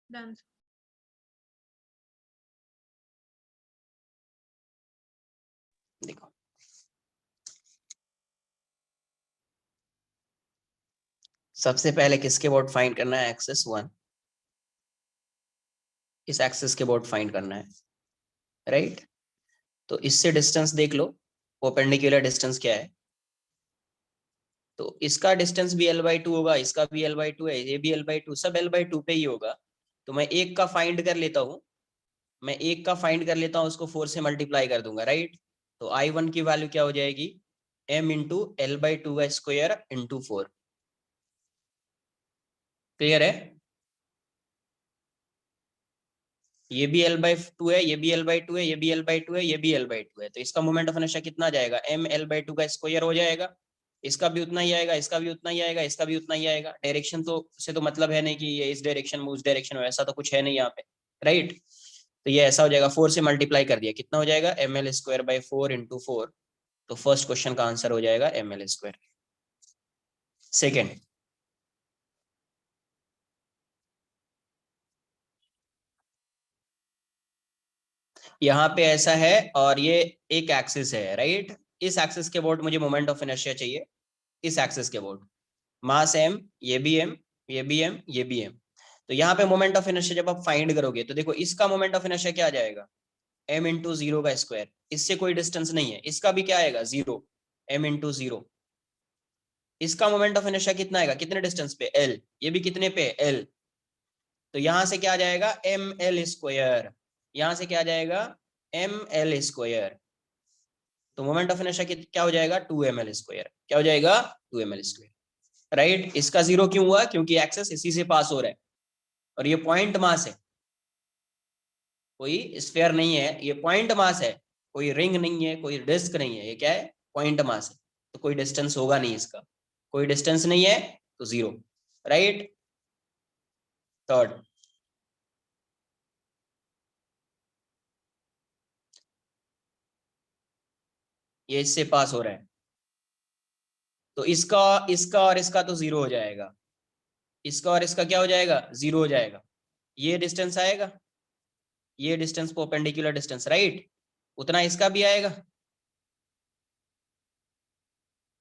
Done. Sir. देखो सबसे पहले किसके अबाउट फाइंड करना है, एक्सिस 1, इस एक्सिस के अबाउट फाइंड करना है, राइट। तो इससे डिस्टेंस देख लो, परपेंडिकुलर डिस्टेंस क्या है, तो इसका डिस्टेंस भी l/2 होगा, इसका भी l/2 है, ये भी l/2, सब l/2 पे ही होगा। तो मैं एक का फाइंड कर लेता हूँ, मैं एक का फाइंड कर लेता हूँ, उसको 4 से मल्टीप्लाई कर दूंगा, राइट। तो I1 की वैल्यू क्या हो जाएगी, m इंटू l/2 का स्क्वायर इंटू 4। क्लियर है, ये भी l/2 है, ये भी l/2 है, ये भी l/2 है, ये भी l/2 है, तो इसका मोमेंट ऑफ इनर्शिया कितना आ जाएगा, m l/2 का स्क्वायर हो जाएगा, इसका भी उतना ही आएगा, इसका भी उतना ही आएगा, इसका भी उतना ही आएगा। डायरेक्शन तो से तो मतलब है नहीं कि ये इस डायरेक्शन में उस डायरेक्शन में, ऐसा तो कुछ है नहीं यहाँ पे, राइट। तो ये ऐसा हो जाएगा, 4 से मल्टीप्लाई कर दिया, कितना हो जाएगा, ml² इंटू 4। तो फर्स्ट क्वेश्चन का आंसर हो जाएगा ml²। सेकेंड, यहाँ पे ऐसा है और ये एक एक्सिस है, राइट। इस एक्सिस के अबाउट मुझे मोमेंट ऑफ इनर्शिया चाहिए, इस एक्सिस के अबाउट मास m, ये भी m, ये भी m, ये भी m। तो यहाँ पे मोमेंट ऑफ इनर्शिया जब आप फाइंड करोगे तो देखो इसका मोमेंट ऑफ इनर्शिया क्या आ जाएगा, m इंटू 0 का स्क्वायर, इससे कोई डिस्टेंस नहीं है, इसका भी क्या आएगा 0, m इंटू 0। इसका मोमेंट ऑफ इनर्शिया कितना आएगा, कितने डिस्टेंस पे, l, ये भी कितने पे, l। तो यहाँ से क्या आ जाएगा, ml², यहाँ से क्या आ जाएगा, ml²। तो मोमेंट ऑफ इनर्शिया क्या हो जाएगा, 2ml², क्या हो जाएगा, 2ml², राइट। इसका 0 क्यों हुआ, क्योंकि एक्सेस इसी से पास हो रहा है, और ये पॉइंट मास है, कोई स्फीयर नहीं है, ये पॉइंट मास है, कोई रिंग नहीं है, कोई डिस्क नहीं है, ये क्या है, पॉइंट मास है। तो कोई डिस्टेंस होगा नहीं इसका, कोई डिस्टेंस नहीं है, तो 0, राइट। थर्ड, ये इससे पास हो रहा है, तो इसका इसका और इसका तो 0 हो जाएगा, इसका और इसका क्या हो जाएगा, 0 हो जाएगा। ये डिस्टेंस आएगा, ये डिस्टेंस परपेंडिकुलर डिस्टेंस, राइट, उतना इसका भी आएगा।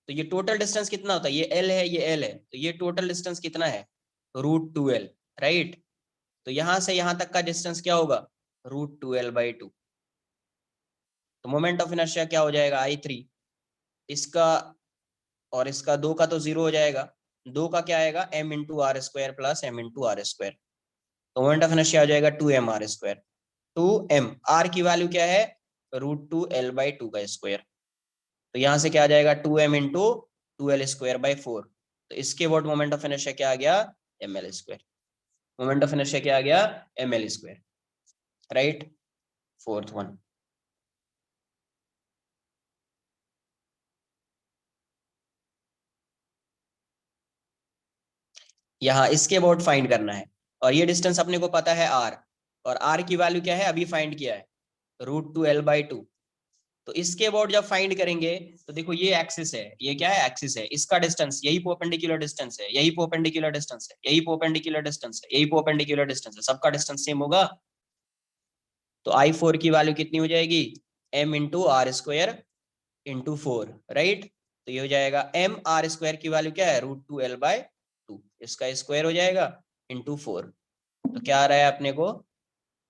तो ये टोटल डिस्टेंस कितना होता है, ये l है, ये l है, तो ये टोटल डिस्टेंस कितना है, √2l, राइट। तो यहां से यहां तक का डिस्टेंस क्या होगा, √2l/2। तो मोमेंट ऑफ इनर्शिया क्या हो जाएगा, I3, इसका और इसका 2 का तो 0 हो जाएगा, 2 का क्या आएगा, m into r² plus m into r²। तो मोमेंट ऑफ इनर्शिया हो जाएगा 2mr², 2m, r की वैल्यू क्या है, √2l/2 का स्क्वायर। तो यहाँ से क्या आ जाएगा, 2m इंटू 2l²/4। तो इसके अबाउट मोमेंट ऑफ इनर्शिया क्या आ गया, ml²। मोमेंट ऑफ इनर्शिया क्या आ गया, ml², राइट। फोर्थ वन, यहाँ इसके अबाउट फाइंड करना है, और ये डिस्टेंस अपने को पता है r, और r की वैल्यू क्या है, अभी फाइंड किया है, √2l/2। तो इसके अबाउट जब फाइंड करेंगे तो देखो ये एक्सिस है, ये क्या है, एक्सिस है, इसका डिस्टेंस, यही परपेंडिकुलर डिस्टेंस है, यही परपेंडिकुलर डिस्टेंस है, यही परपेंडिकुलर डिस्टेंस है, यही परपेंडिकुलर डिस्टेंस है, सबका डिस्टेंस सेम होगा। तो I4 की वैल्यू कितनी हो जाएगी, m into r² into 4, right. तो ये हो जाएगा m r² की वैल्यू क्या है, √2l/2, इसका स्क्वायर हो जाएगा इंटू 4। तो क्या आ रहा है अपने को,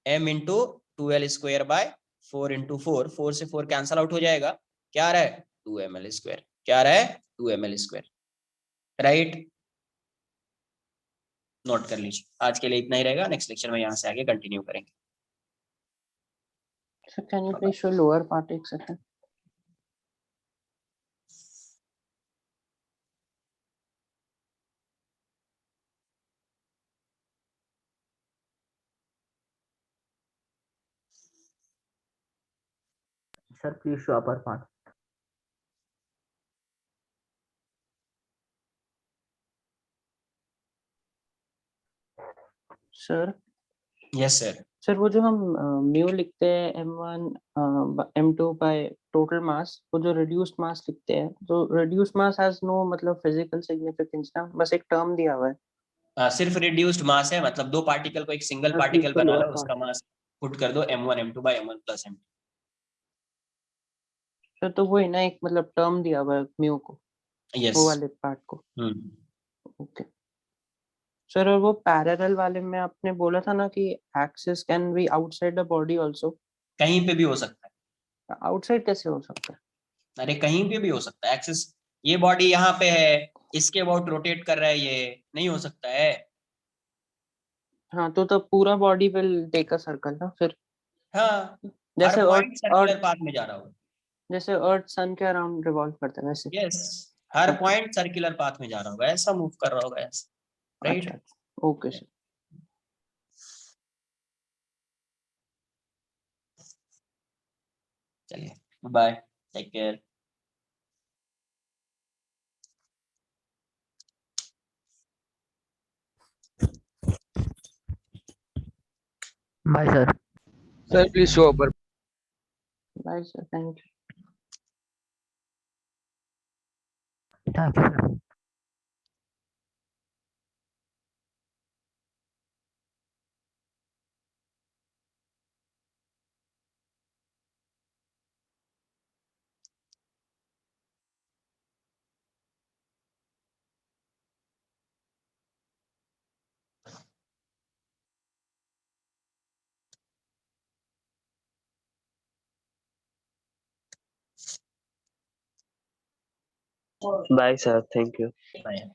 m इंटू 2l²/4 इंटू 4, 4 से 4 कैंसल आउट हो जाएगा, क्या आ रहा है, 2ml², क्या आ रहा है, 2ml², राइट। नोट कर लीजिए, आज के लिए इतना ही रहेगा, नेक्स्ट लेक्चर में यहाँ से आगे कंटिन्यू करेंगे। So can you please show lower part एक second? Sir, please show upper part. Sir, Yes sir. Sir वो जो हम म्यू लिखते हैं m1 m2 by total mass, वो जो रिड्यूस्ड मास लिखते हैं, तो रिड्यूस्ड मास हैज नो मतलब फिजिकल सिग्निफिकेंस ना, बस एक टर्म दिया हुआ है। सिर्फ रिड्यूस्ड मास है, मतलब दो पार्टिकल को एक सिंगल हाँ, पार्टिकल equal बना हुआ लो, था। उसका मास पुट कर दो m1 m2 by m1 plus m2। Sir तो वही ना, एक मतलब टर्म दिया हुआ है म्यू को, यस। वो वाले पार्ट को। ओके सर, और वो पैरेलल वाले में आपने बोला था ना कि axis can be outside the body also. कहीं पे भी हो सकता है। आउटसाइड कैसे हो सकता है? अरे कहीं पे भी हो सकता है एक्सिस, ये बॉडी यहाँ पे है, इसके अबाउट रोटेट कर रहा है, ये नहीं हो सकता है। हाँ, तो पूरा body will take a circle ना फिर। हाँ, हर जैसे अर्थ पॉइंट सर्कुलर पाथ में जा रहा होगा। जैसे अर्थ सन के अराउंड रिवॉल्व करता है वैसे। यस, हर Okay. पॉइंट सर्कुलर पाथ में जा रहा होगा, ऐसा मूव कर रहा होगा, ऐसा, राइट। अच्छा, ओके सर। चलिए, bye, take care. Bye, sir. Sir, please show upper. Bye sir, thank you. Thank you, sir. Bye, sir. Thank you. Bye.